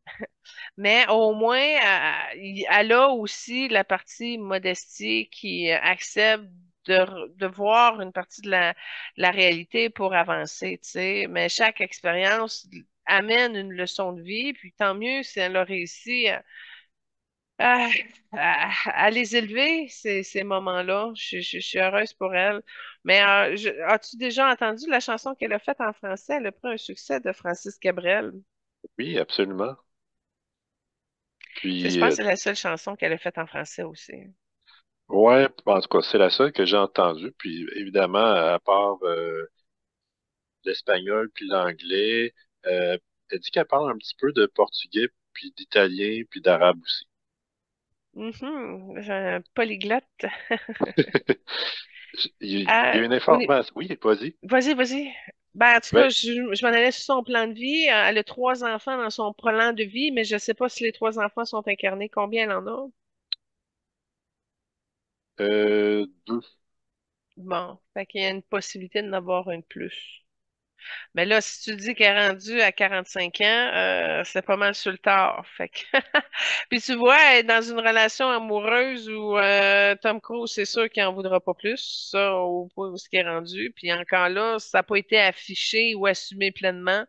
Mais au moins, elle a aussi la partie modestie qui accepte de voir une partie de la réalité pour avancer, tu sais. Mais chaque expérience amène une leçon de vie, puis tant mieux si elle a réussi à, à les élever, ces moments-là. Je suis heureuse pour elle. Mais as-tu déjà entendu la chanson qu'elle a faite en français? Elle a pris un succès de Francis Cabrel. Oui, absolument. Je Puis, pense que c'est la seule chanson qu'elle a faite en français aussi. ouais, en tout cas, c'est la seule que j'ai entendue. Puis, évidemment, à part l'espagnol puis l'anglais, elle dit qu'elle parle un petit peu de portugais, puis d'italien, puis d'arabe aussi. Mhm, j'ai un polyglotte. Il y a une Au ni- information. Oui, vas-y. Vas-y, vas-y. Ben, en tout Ben, cas, je m'en allais sur son plan de vie. Elle a trois enfants dans son plan de vie, mais je ne sais pas si les trois enfants sont incarnés. Combien elle en a? deux. Bon, fait qu'il y a une possibilité d'en avoir une plus. Mais là, si tu dis qu'elle est rendue à 45 ans, c'est pas mal sur le tard. Fait que Puis tu vois, elle est dans une relation amoureuse où Tom Cruise, c'est sûr qu'il en voudra pas plus, ça, au point où ce qui est rendu. Puis encore là, ça n'a pas été affiché ou assumé pleinement.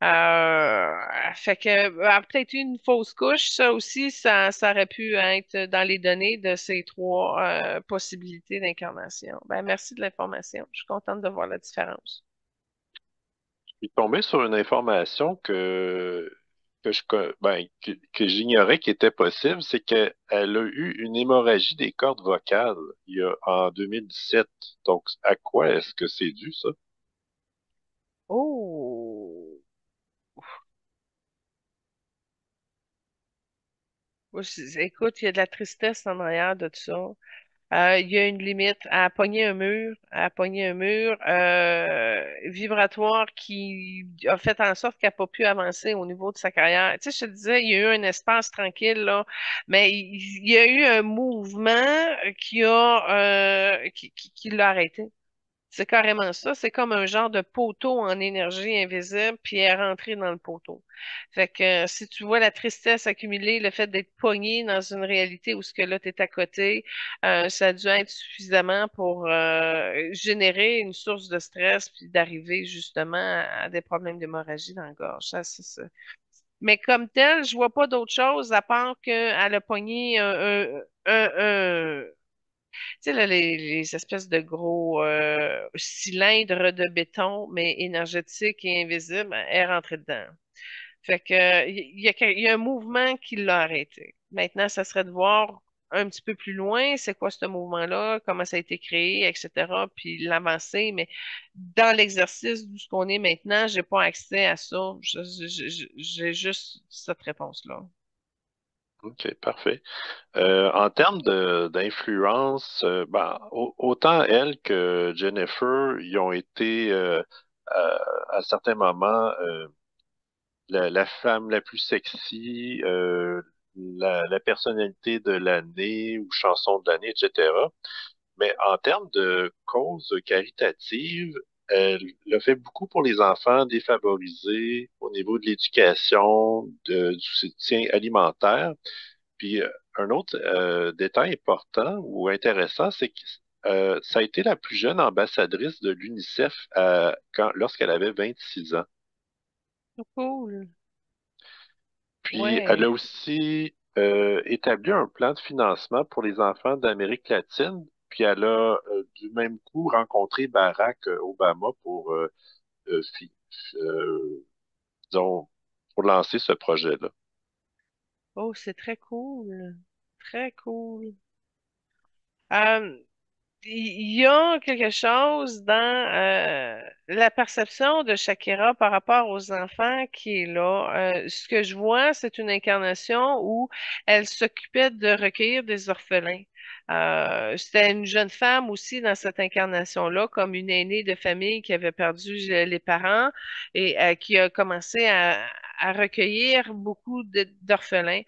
Fait que peut-être une fausse couche, ça aussi, ça aurait pu être dans les données de ces trois possibilités d'incarnation. Ben, merci de l'information. Je suis contente de voir la différence. Je suis tombé sur une information que j'ignorais qui était possible, c'est qu'elle a eu une hémorragie des cordes vocales en 2017. Donc, à quoi est-ce que c'est dû, ça? Oh! Écoute, il y a de la tristesse en arrière de tout ça. Il y a une limite à pogner un mur vibratoire qui a fait en sorte qu'elle n'a pas pu avancer au niveau de sa carrière. Tu sais, je te disais, il y a eu un espace tranquille, là, mais il y a eu un mouvement qui l'a arrêté. C'est carrément ça. C'est comme un genre de poteau en énergie invisible, puis elle est rentrée dans le poteau. Fait que si tu vois la tristesse accumulée, le fait d'être pogné dans une réalité où ce que là, tu es à côté, ça a dû être suffisamment pour générer une source de stress, puis d'arriver justement à des problèmes d'hémorragie dans la gorge. Ça, c'est ça. Mais comme tel, je vois pas d'autre chose à part qu'elle a pogné tu sais, là, les espèces de gros cylindres de béton, mais énergétiques et invisibles, elle est rentrée dedans. Fait que, il y a un mouvement qui l'a arrêté. Maintenant, ça serait de voir un petit peu plus loin, c'est quoi ce mouvement-là, comment ça a été créé, etc., puis l'avancer. Mais dans l'exercice d'où ce qu'on est maintenant, j'ai pas accès à ça. J'ai juste cette réponse-là. OK, parfait. En termes d'influence, autant elle que Jennifer, ils ont été à certains moments la femme la plus sexy, la personnalité de l'année ou chanson de l'année, etc. Mais en termes de cause caritative, elle a fait beaucoup pour les enfants défavorisés au niveau de l'éducation, du soutien alimentaire. Puis un autre détail important ou intéressant, c'est que ça a été la plus jeune ambassadrice de l'UNICEF lorsqu'elle avait 26 ans. Cool. Puis, elle Ouais. a aussi établi un plan de financement pour les enfants d'Amérique latine. Puis, elle a du même coup rencontré Barack Obama pour, disons, pour lancer ce projet-là. Oh, c'est très cool. Très cool. Euh, il y a quelque chose dans la perception de Shakira par rapport aux enfants qui est là. Ce que je vois, c'est une incarnation où elle s'occupait de recueillir des orphelins. C'était une jeune femme aussi dans cette incarnation-là, comme une aînée de famille qui avait perdu les parents et qui a commencé à recueillir beaucoup d'orphelins.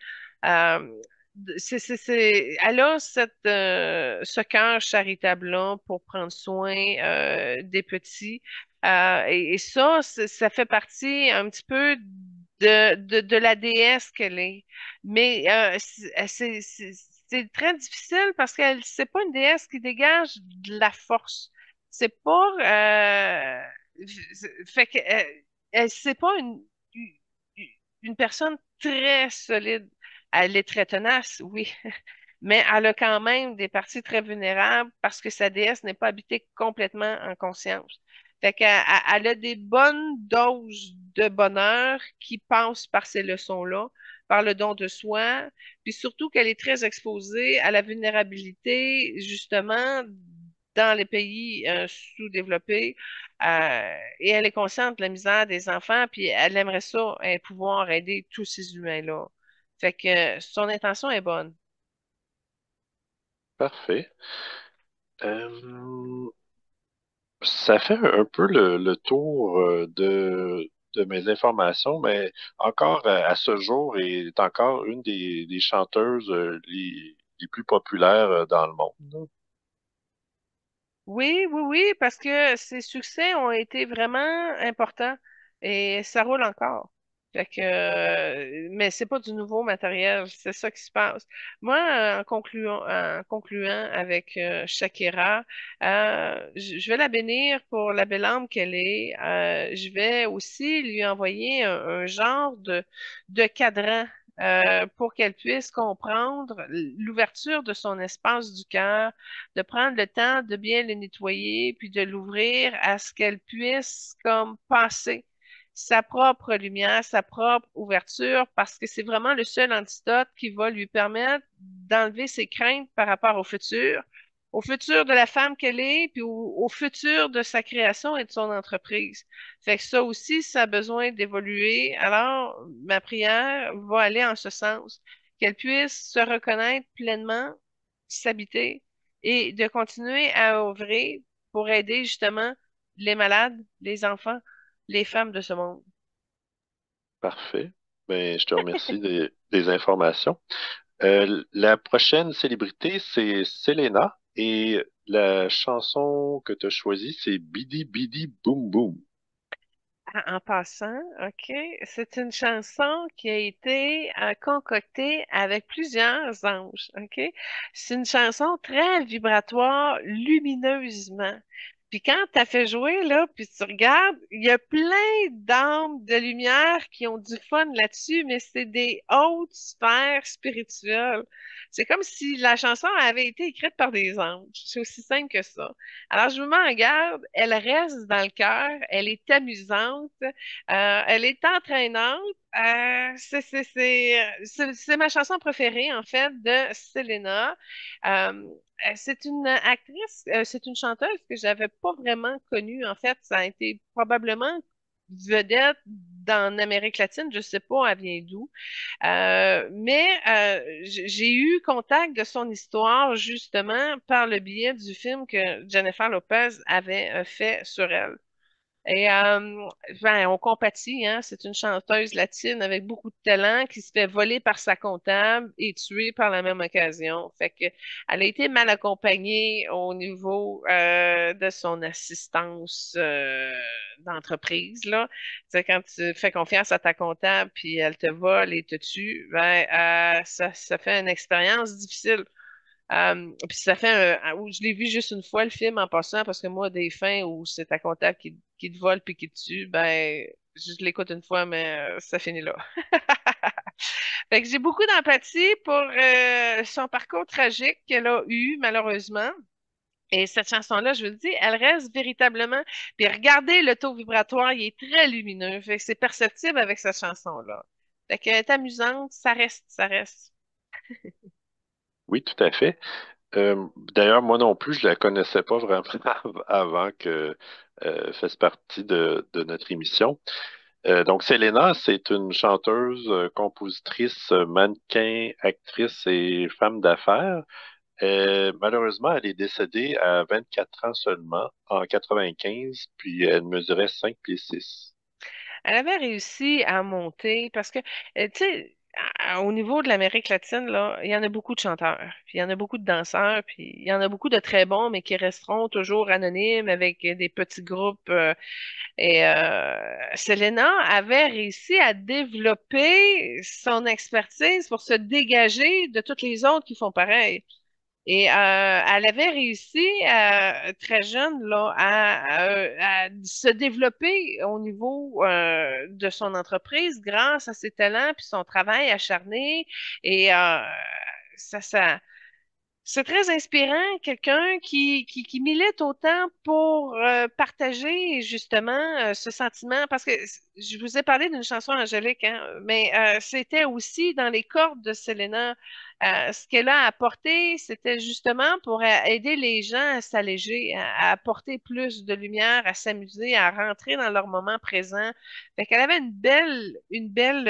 Euh, Elle a ce cœur charitable-là pour prendre soin des petits. Et ça, ça fait partie un petit peu de la déesse qu'elle est. Mais c'est très difficile parce qu'elle c'est pas une déesse qui dégage de la force. C'est pas fait que c'est pas une personne très solide. Elle est très tenace, oui, mais elle a quand même des parties très vulnérables parce que sa déesse n'est pas habitée complètement en conscience. Fait qu'elle a des bonnes doses de bonheur qui passent par ces leçons-là, par le don de soi, puis surtout qu'elle est très exposée à la vulnérabilité, justement, dans les pays sous-développés. Et elle est consciente de la misère des enfants, puis elle aimerait ça, pouvoir aider tous ces humains-là. Fait que son intention est bonne. Parfait. Euh, Ça fait un peu le tour de mes informations, mais encore à ce jour, elle est encore une des chanteuses les plus populaires dans le monde, là. Oui, oui, oui, parce que ses succès ont été vraiment importants et ça roule encore. Fait que, mais c'est pas du nouveau matériel, c'est ça qui se passe. Moi, en concluant avec Shakira, je vais la bénir pour la belle âme qu'elle est. Je vais aussi lui envoyer un genre de cadran pour qu'elle puisse comprendre l'ouverture de son espace du cœur, de prendre le temps de bien le nettoyer, puis de l'ouvrir à ce qu'elle puisse comme passer sa propre lumière, sa propre ouverture, parce que c'est vraiment le seul antidote qui va lui permettre d'enlever ses craintes par rapport au futur de la femme qu'elle est, puis au futur de sa création et de son entreprise. Fait que ça aussi, ça a besoin d'évoluer. Alors, ma prière va aller en ce sens, qu'elle puisse se reconnaître pleinement, s'habiter et de continuer à œuvrer pour aider justement les malades, les enfants, les femmes de ce monde. Parfait. Ben, je te remercie des informations. La prochaine célébrité, c'est Selena et la chanson que tu as choisie, c'est Bidi Bidi Boom Boom. En passant, OK, c'est une chanson qui a été concoctée avec plusieurs anges, OK? C'est une chanson très vibratoire, lumineusement. Puis quand tu as fait jouer, là, puis tu regardes, il y a plein d'âmes de lumière qui ont du fun là-dessus, mais c'est des hautes sphères spirituelles. C'est comme si la chanson avait été écrite par des anges. C'est aussi simple que ça. Alors, je vous mets en garde, elle reste dans le cœur, elle est amusante, elle est entraînante. C'est ma chanson préférée, en fait, de Selena. Euh, c'est une actrice, c'est une chanteuse que j'avais pas vraiment connue, en fait. Ça a été probablement vedette dans l'Amérique latine, je sais pas, elle vient d'où. Mais j'ai eu contact de son histoire justement par le biais du film que Jennifer Lopez avait fait sur elle. Et ben, on compatit, hein, c'est une chanteuse latine avec beaucoup de talent qui se fait voler par sa comptable et tuer par la même occasion. Fait que elle a été mal accompagnée au niveau de son assistance d'entreprise, là. Tu sais, quand tu fais confiance à ta comptable puis elle te vole et te tue, ben ça fait une expérience difficile. Puis ça fait je l'ai vu juste une fois le film en passant parce que moi des fins où c'est ta comptable qui te vole puis qui te tue, ben je l'écoute une fois mais ça finit là. Fait que j'ai beaucoup d'empathie pour son parcours tragique qu'elle a eu malheureusement. Et cette chanson-là, je vous le dis, elle reste véritablement. Puis regardez le taux vibratoire, il est très lumineux. Fait que c'est perceptible avec cette chanson-là. Fait qu'elle est amusante, ça reste, ça reste. Oui, tout à fait. D'ailleurs, moi non plus, je la connaissais pas vraiment avant que fasse partie de notre émission. Donc, Selena, c'est une chanteuse, compositrice, mannequin, actrice et femme d'affaires. Malheureusement, elle est décédée à 24 ans seulement, en 95, puis elle mesurait 5 pieds 6. Elle avait réussi à monter parce que, tu sais, au niveau de l'Amérique latine, là, il y en a beaucoup de chanteurs, puis il y en a beaucoup de danseurs, puis il y en a beaucoup de très bons, mais qui resteront toujours anonymes avec des petits groupes. Et Selena avait réussi à développer son expertise pour se dégager de toutes les autres qui font pareil. Et elle avait réussi très jeune là, à se développer au niveau de son entreprise grâce à ses talents puis son travail acharné. Et ça, c'est très inspirant, quelqu'un qui milite autant pour partager justement ce sentiment, parce que je vous ai parlé d'une chanson angélique, hein, mais c'était aussi dans les cordes de Selena. Ce qu'elle a apporté, c'était justement pour aider les gens à s'alléger, à apporter plus de lumière, à s'amuser, à rentrer dans leur moment présent. Fait qu'elle avait une belle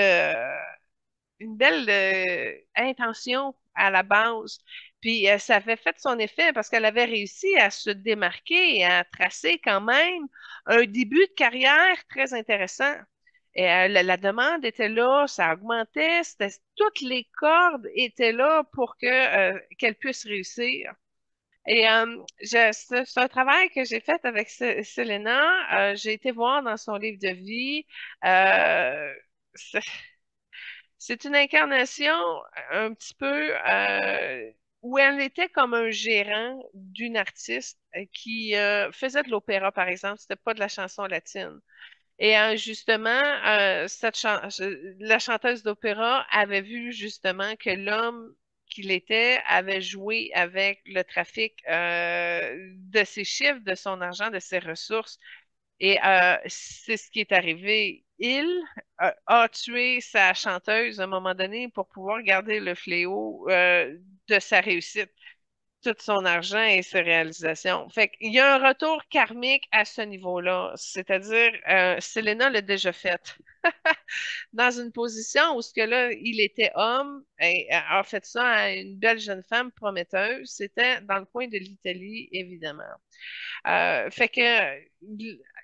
intention à la base. Puis ça avait fait son effet parce qu'elle avait réussi à se démarquer et à tracer quand même un début de carrière très intéressant. Et la demande était là, ça augmentait, toutes les cordes étaient là pour que qu'elle puisse réussir. Et c'est un travail que j'ai fait avec Selena. J'ai été voir dans son livre de vie. Euh, c'est une incarnation un petit peu où elle était comme un gérant d'une artiste qui faisait de l'opéra, par exemple. C'était pas de la chanson latine. Et justement, la chanteuse d'opéra avait vu justement que l'homme qu'il était avait joué avec le trafic de ses chiffres, de son argent, de ses ressources. Et c'est ce qui est arrivé. Il a tué sa chanteuse à un moment donné pour pouvoir garder le fléau de sa réussite, tout son argent et ses réalisations. Fait qu'il y a un retour karmique à ce niveau-là. C'est-à-dire, Selena l'a déjà fait. Dans une position où ce que là, il était homme et a fait ça à une belle jeune femme prometteuse. C'était dans le coin de l'Italie, évidemment. Fait que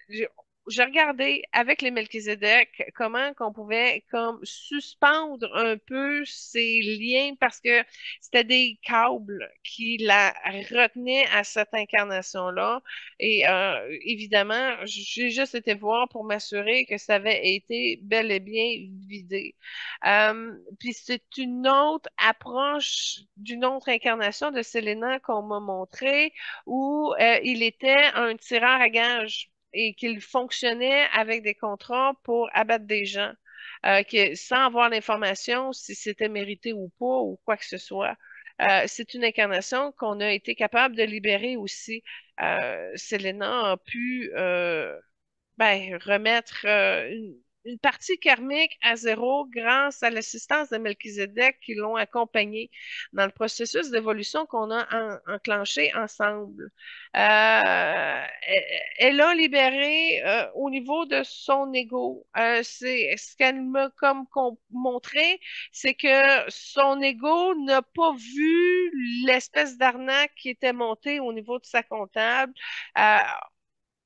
je, je regardais avec les Melchizedek comment qu'on pouvait comme suspendre un peu ces liens parce que c'était des câbles qui la retenaient à cette incarnation-là. Et évidemment, j'ai juste été voir pour m'assurer que ça avait été bel et bien vidé. Puis c'est une autre approche d'une autre incarnation de Selena qu'on m'a montré où il était un tireur à gages et qu'il fonctionnait avec des contrats pour abattre des gens, sans avoir l'information si c'était mérité ou pas ou quoi que ce soit. C'est une incarnation qu'on a été capable de libérer aussi. Selena a pu ben, remettre une partie karmique à zéro grâce à l'assistance de Melchizedek qui l'ont accompagné dans le processus d'évolution qu'on a enclenché ensemble. Elle a libéré au niveau de son ego. C'est ce qu'elle m'a comme montré, c'est que son ego n'a pas vu l'espèce d'arnaque qui était montée au niveau de sa comptable. Euh,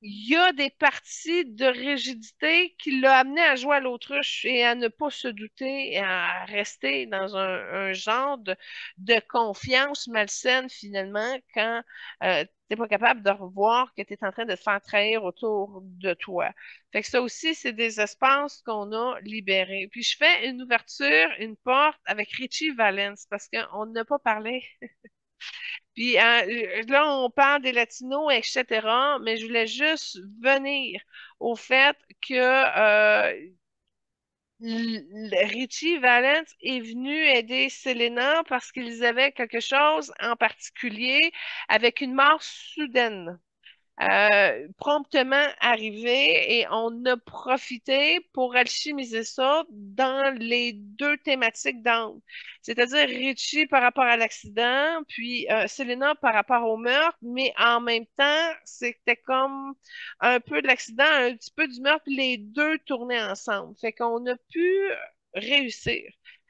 il y a des parties de rigidité qui l'ont amené à jouer à l'autruche et à ne pas se douter et à rester dans un genre de confiance malsaine finalement quand tu n'es pas capable de revoir que tu es en train de te faire trahir autour de toi. Fait que ça aussi, c'est des espaces qu'on a libérés. Puis je fais une ouverture, une porte avec Richie Valens parce qu'on n'a pas parlé. Puis là, on parle des Latinos, etc., mais je voulais juste venir au fait que Richie Valens est venu aider Selena parce qu'ils avaient quelque chose en particulier avec une mort soudaine promptement arrivé et on a profité pour alchimiser ça dans les deux thématiques d'angle. C'est-à-dire Richie par rapport à l'accident, puis Selena par rapport au meurtre, mais en même temps, c'était comme un peu de l'accident, un petit peu du meurtre, puis les deux tournaient ensemble. Fait qu'on a pu réussir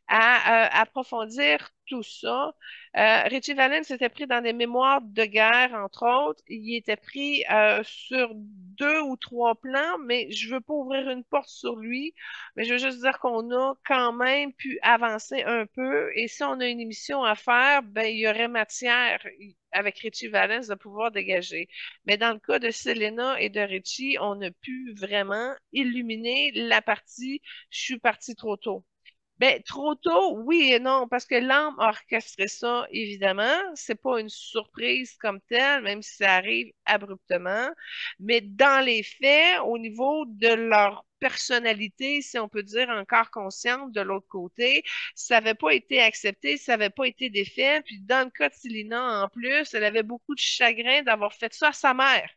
à approfondir tout ça. Richie Valens s'était pris dans des mémoires de guerre, entre autres. Il était pris sur deux ou trois plans, mais je veux pas ouvrir une porte sur lui, mais je veux juste dire qu'on a quand même pu avancer un peu. Et si on a une émission à faire, ben, il y aurait matière avec Richie Valens de pouvoir dégager. Mais dans le cas de Selena et de Richie, on a pu vraiment illuminer la partie je suis parti trop tôt. Ben, trop tôt, oui et non, parce que l'âme a orchestré ça, évidemment. C'est pas une surprise comme telle, même si ça arrive abruptement. Mais dans les faits, au niveau de leur personnalité, si on peut dire encore consciente de l'autre côté, ça n'avait pas été accepté, ça n'avait pas été défait. Puis dans le cas de Célina, en plus, elle avait beaucoup de chagrin d'avoir fait ça à sa mère.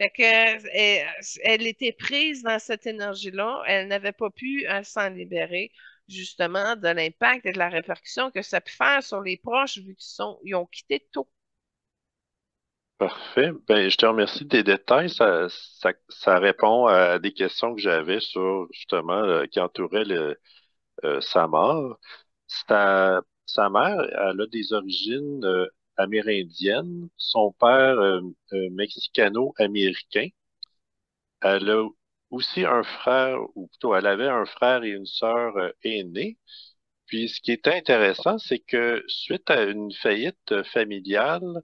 Fait que, elle était prise dans cette énergie-là. Elle n'avait pas pu s'en libérer, justement, de l'impact et de la répercussion que ça peut faire sur les proches vu ils ont quitté tôt. Parfait. Ben, je te remercie des détails. Ça répond à des questions que j'avais sur justement qui entouraient sa mort. Sa mère, elle a des origines amérindiennes. Son père, mexicano-américain. Elle a aussi un frère, ou plutôt, elle avait un frère et une sœur aînés. Puis, ce qui est intéressant, c'est que suite à une faillite familiale,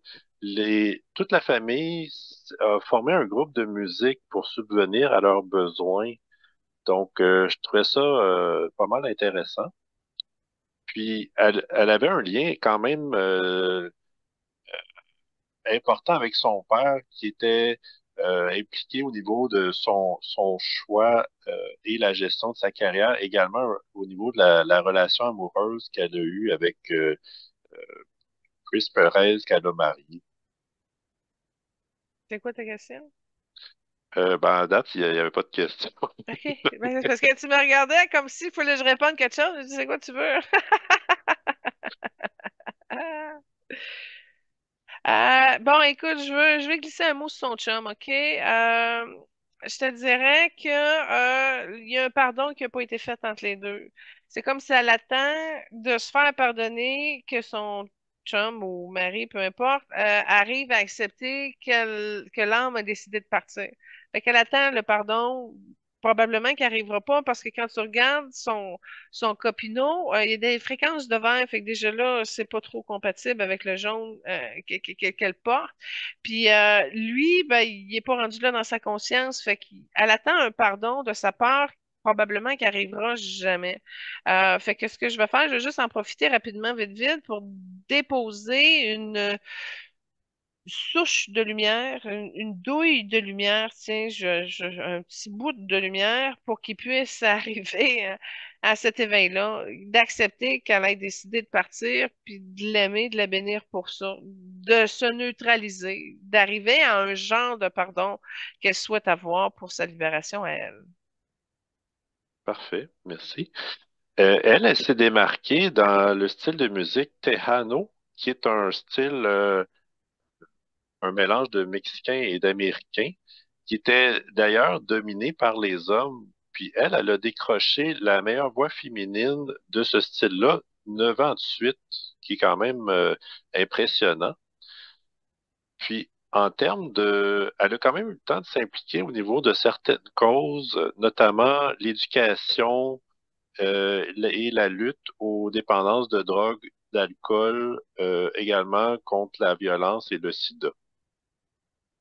toute la famille a formé un groupe de musique pour subvenir à leurs besoins. Donc, je trouvais ça pas mal intéressant. Puis, elle avait un lien quand même important avec son père qui était impliqué au niveau de son choix et la gestion de sa carrière, également au niveau de la relation amoureuse qu'elle a eue avec Chris Perez qu'elle a marié. C'est quoi ta question? Ben, à date, il n'y avait pas de question. OK. Ben, c'est parce que tu me regardais comme s'il fallait que je réponde quelque chose. Je dis, c'est quoi tu veux? Bon, écoute, je vais glisser un mot sur son chum, OK? Je te dirais que, il y a un pardon qui n'a pas été fait entre les deux. C'est comme si elle attend de se faire pardonner que son chum ou mari, peu importe, arrive à accepter que l'âme a décidé de partir. Fait qu'elle attend le pardon, probablement qu'il n'arrivera pas parce que quand tu regardes son copineau, il y a des fréquences de vert, fait que déjà là, c'est pas trop compatible avec le jaune qu'elle porte. Puis lui, ben, il est pas rendu là dans sa conscience, fait qu'elle attend un pardon de sa part, probablement qu'il arrivera jamais. Fait que ce que je vais faire, je vais juste en profiter rapidement, vite, vite, pour déposer une souche de lumière, une douille de lumière, tiens, un petit bout de lumière pour qu'il puisse arriver à cet éveil-là, d'accepter qu'elle ait décidé de partir, puis de l'aimer, de la bénir pour ça, de se neutraliser, d'arriver à un genre de pardon qu'elle souhaite avoir pour sa libération à elle. Parfait, merci. Elle s'est démarquée dans le style de musique Tejano, qui est un style, un mélange de mexicain et d'américain, qui était d'ailleurs dominé par les hommes. Puis elle a décroché la meilleure voix féminine de ce style-là 9 ans de suite, qui est quand même impressionnant. Puis en termes de... Elle a quand même eu le temps de s'impliquer au niveau de certaines causes, notamment l'éducation et la lutte aux dépendances de drogue, d'alcool, également contre la violence et le sida.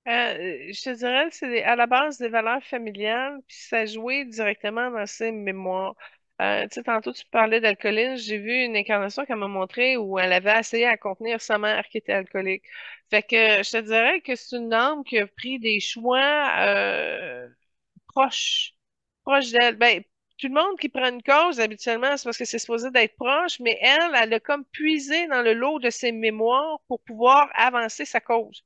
Je te dirais que à la base des valeurs familiales, puis ça jouait directement dans ses mémoires. Tu sais, tantôt tu parlais d'alcoolisme, j'ai vu une incarnation qu'elle m'a montrée où elle avait essayé à contenir sa mère qui était alcoolique. Fait que je te dirais que c'est une âme qui a pris des choix proches, proches d'elle. Ben, tout le monde qui prend une cause, habituellement, c'est parce que c'est supposé d'être proche, mais elle a comme puisé dans le lot de ses mémoires pour pouvoir avancer sa cause.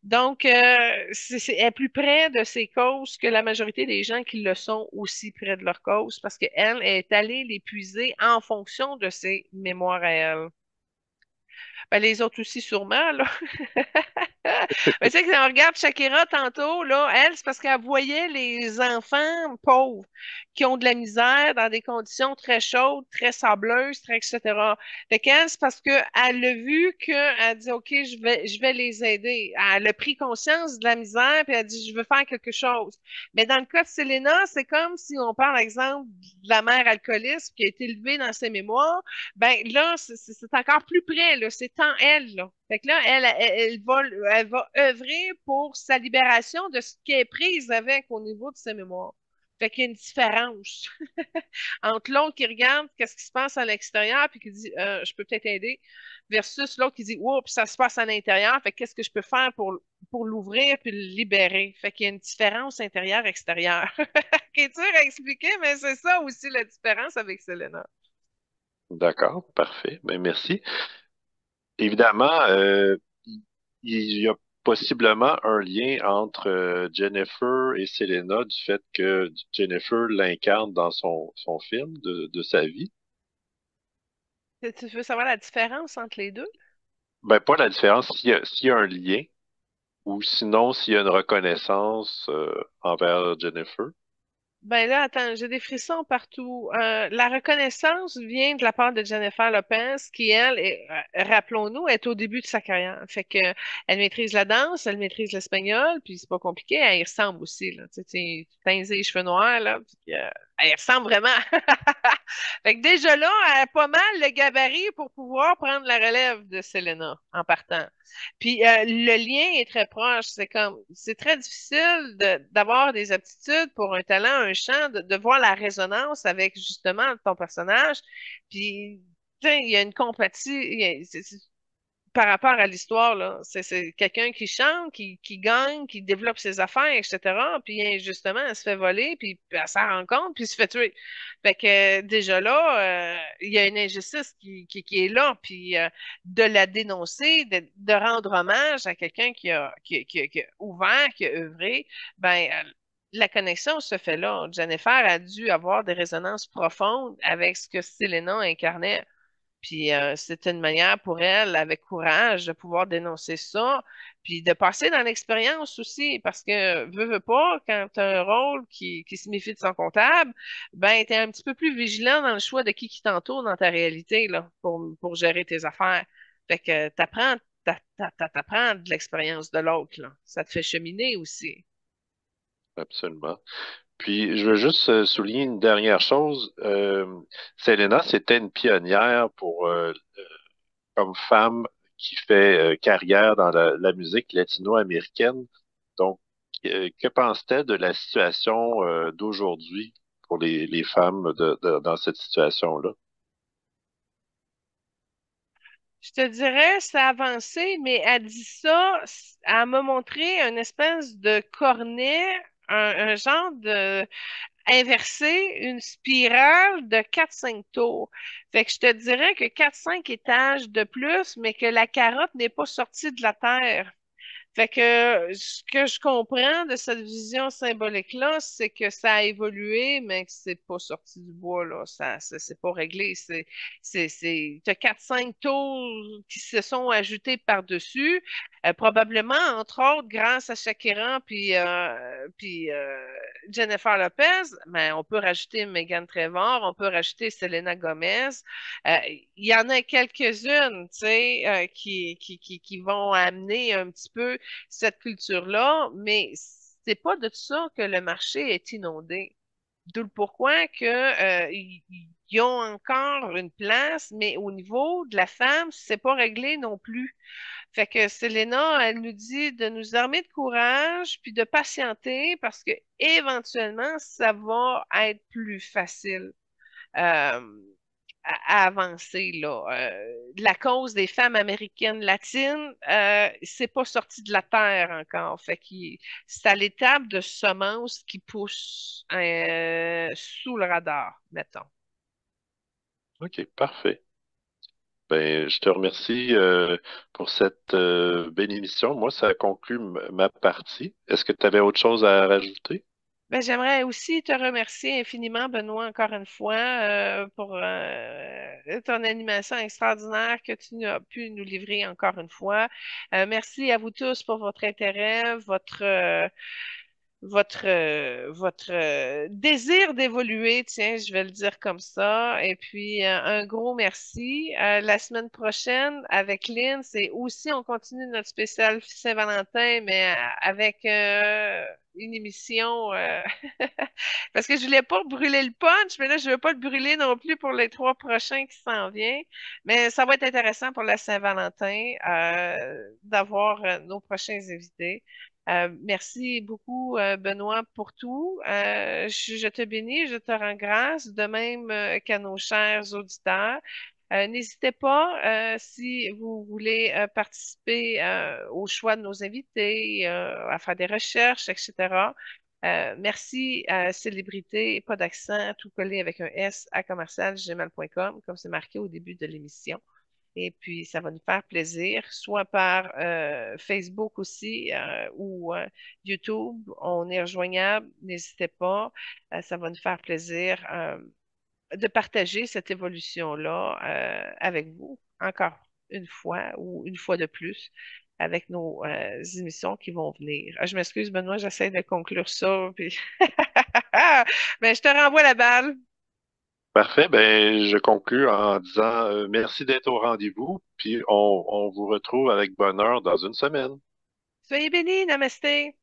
Donc, elle est plus près de ses causes que la majorité des gens qui le sont aussi près de leur cause parce qu'elle est allée les puiser en fonction de ses mémoires à elle. Ben, les autres aussi, sûrement, là. Mais tu sais, quand on regarde Shakira tantôt, là, elle, c'est parce qu'elle voyait les enfants pauvres qui ont de la misère dans des conditions très chaudes, très sableuses, très, etc. Fait qu'elle, c'est parce qu'elle a vu qu'elle dit, OK, je vais les aider. Elle a pris conscience de la misère, puis elle a dit, je veux faire quelque chose. Mais dans le cas de Selena, c'est comme si on parle, par exemple, de la mère alcooliste qui a été élevée dans ses mémoires. Ben là, c'est encore plus près, là. C'est en elle, là. Fait que là, elle va œuvrer pour sa libération de ce qu'elle est prise avec au niveau de ses mémoires. Fait qu'il y a une différence entre l'autre qui regarde qu'est-ce qui se passe à l'extérieur puis qui dit je peux peut-être aider versus l'autre qui dit oups, ça se passe à l'intérieur, fait qu'est-ce que je peux faire pour l'ouvrir puis le libérer. Fait qu'il y a une différence intérieure-extérieure qui est dur à expliquer, mais c'est ça aussi la différence avec Selena. D'accord, parfait. Ben, merci. Évidemment, il y a possiblement un lien entre Jennifer et Selena du fait que Jennifer l'incarne dans son film de sa vie. Tu veux savoir la différence entre les deux? Ben, pas la différence s'il y a un lien ou sinon s'il y a une reconnaissance envers Jennifer. Ben là, attends, j'ai des frissons partout. La reconnaissance vient de la part de Jennifer Lopez, qui, elle, rappelons-nous, est au début de sa carrière. Fait que elle maîtrise la danse, elle maîtrise l'espagnol, puis c'est pas compliqué, elle y ressemble aussi, là. Tu sais, tu teintes les cheveux noirs, là, puis elle y ressemble vraiment. Fait que déjà là, elle a pas mal le gabarit pour pouvoir prendre la relève de Selena en partant. Puis le lien est très proche. C'est très difficile d'avoir des aptitudes pour un talent, un chant, de voir la résonance avec justement ton personnage. Puis, tu sais, il y a une compatie. Par rapport à l'histoire, là, c'est quelqu'un qui chante, qui gagne, qui développe ses affaires, etc. Puis injustement, elle se fait voler, puis elle s'en rend compte, puis elle se fait tuer. Fait que déjà là, il y a une injustice qui est là, puis de la dénoncer, de rendre hommage à quelqu'un qui a ouvert, qui a œuvré, ben la connexion se fait là. Jennifer a dû avoir des résonances profondes avec ce que Selena incarnait. Puis c'était une manière pour elle, avec courage, de pouvoir dénoncer ça, puis de passer dans l'expérience aussi, parce que veux pas, quand tu as un rôle qui se méfie de son comptable, ben tu es un petit peu plus vigilant dans le choix de qui t'entoure dans ta réalité, là, pour gérer tes affaires. Fait que t'apprends de l'expérience de l'autre, là. Ça te fait cheminer aussi. Absolument. Puis, je veux juste souligner une dernière chose. Selena, c'était une pionnière comme femme qui fait carrière dans la musique latino-américaine. Donc, que penses-tu de la situation d'aujourd'hui pour les femmes dans cette situation-là? Je te dirais, ça a avancé, mais elle dit ça, elle m'a montré une espèce de cornet, un genre de inversé, une spirale de 4-5 tours. Fait que je te dirais que 4-5 étages de plus, mais que la carotte n'est pas sortie de la terre. Fait que ce que je comprends de cette vision symbolique-là, c'est que ça a évolué, mais que c'est pas sorti du bois, là. C'est pas réglé. T'as 4-5 tours qui se sont ajoutés par-dessus, probablement, entre autres, grâce à Shakira puis Jennifer Lopez, mais on peut rajouter Megan Trevor, on peut rajouter Selena Gomez. Il y en a quelques-unes, tu sais, qui vont amener un petit peu cette culture-là, mais c'est pas de ça que le marché est inondé. D'où le pourquoi que, ils ont encore une place, mais au niveau de la femme, c'est pas réglé non plus. Fait que Selena, elle nous dit de nous armer de courage puis de patienter parce que éventuellement, ça va être plus facile à avancer là. La cause des femmes américaines latines, c'est pas sorti de la terre encore. C'est à l'étape de semences qui poussent sous le radar, mettons. OK, parfait. Ben, je te remercie pour cette belle émission. Moi, ça conclut ma partie. Est-ce que tu avais autre chose à rajouter? Ben, j'aimerais aussi te remercier infiniment, Benoît, encore une fois, pour ton animation extraordinaire que tu as pu nous livrer encore une fois. Merci à vous tous pour votre intérêt, votre désir d'évoluer, tiens, je vais le dire comme ça. Et puis, un gros merci. La semaine prochaine, avec Lynn, c'est aussi, on continue notre spécial Saint-Valentin, mais avec une émission, parce que je voulais pas brûler le punch, mais là, je veux pas le brûler non plus pour les 3 prochains qui s'en viennent. Mais ça va être intéressant pour la Saint-Valentin, d'avoir nos prochains invités. Merci beaucoup, Benoît, pour tout. Je te bénis, je te rends grâce, de même qu'à nos chers auditeurs. N'hésitez pas, si vous voulez participer au choix de nos invités, à faire des recherches, etc. Merci à Célébrité, pas d'accent, tout collé avec un S à commercial gmail.com, comme c'est marqué au début de l'émission. Et puis, ça va nous faire plaisir, soit par Facebook aussi ou YouTube. On est rejoignable, n'hésitez pas. Ça va nous faire plaisir de partager cette évolution-là avec vous, encore une fois ou une fois de plus, avec nos émissions qui vont venir. Je m'excuse, Benoît, j'essaie de conclure ça. Puis... Mais je te renvoie la balle. Parfait. Ben, je conclus en disant merci d'être au rendez-vous, puis on vous retrouve avec bonheur dans une semaine. Soyez bénis, namasté.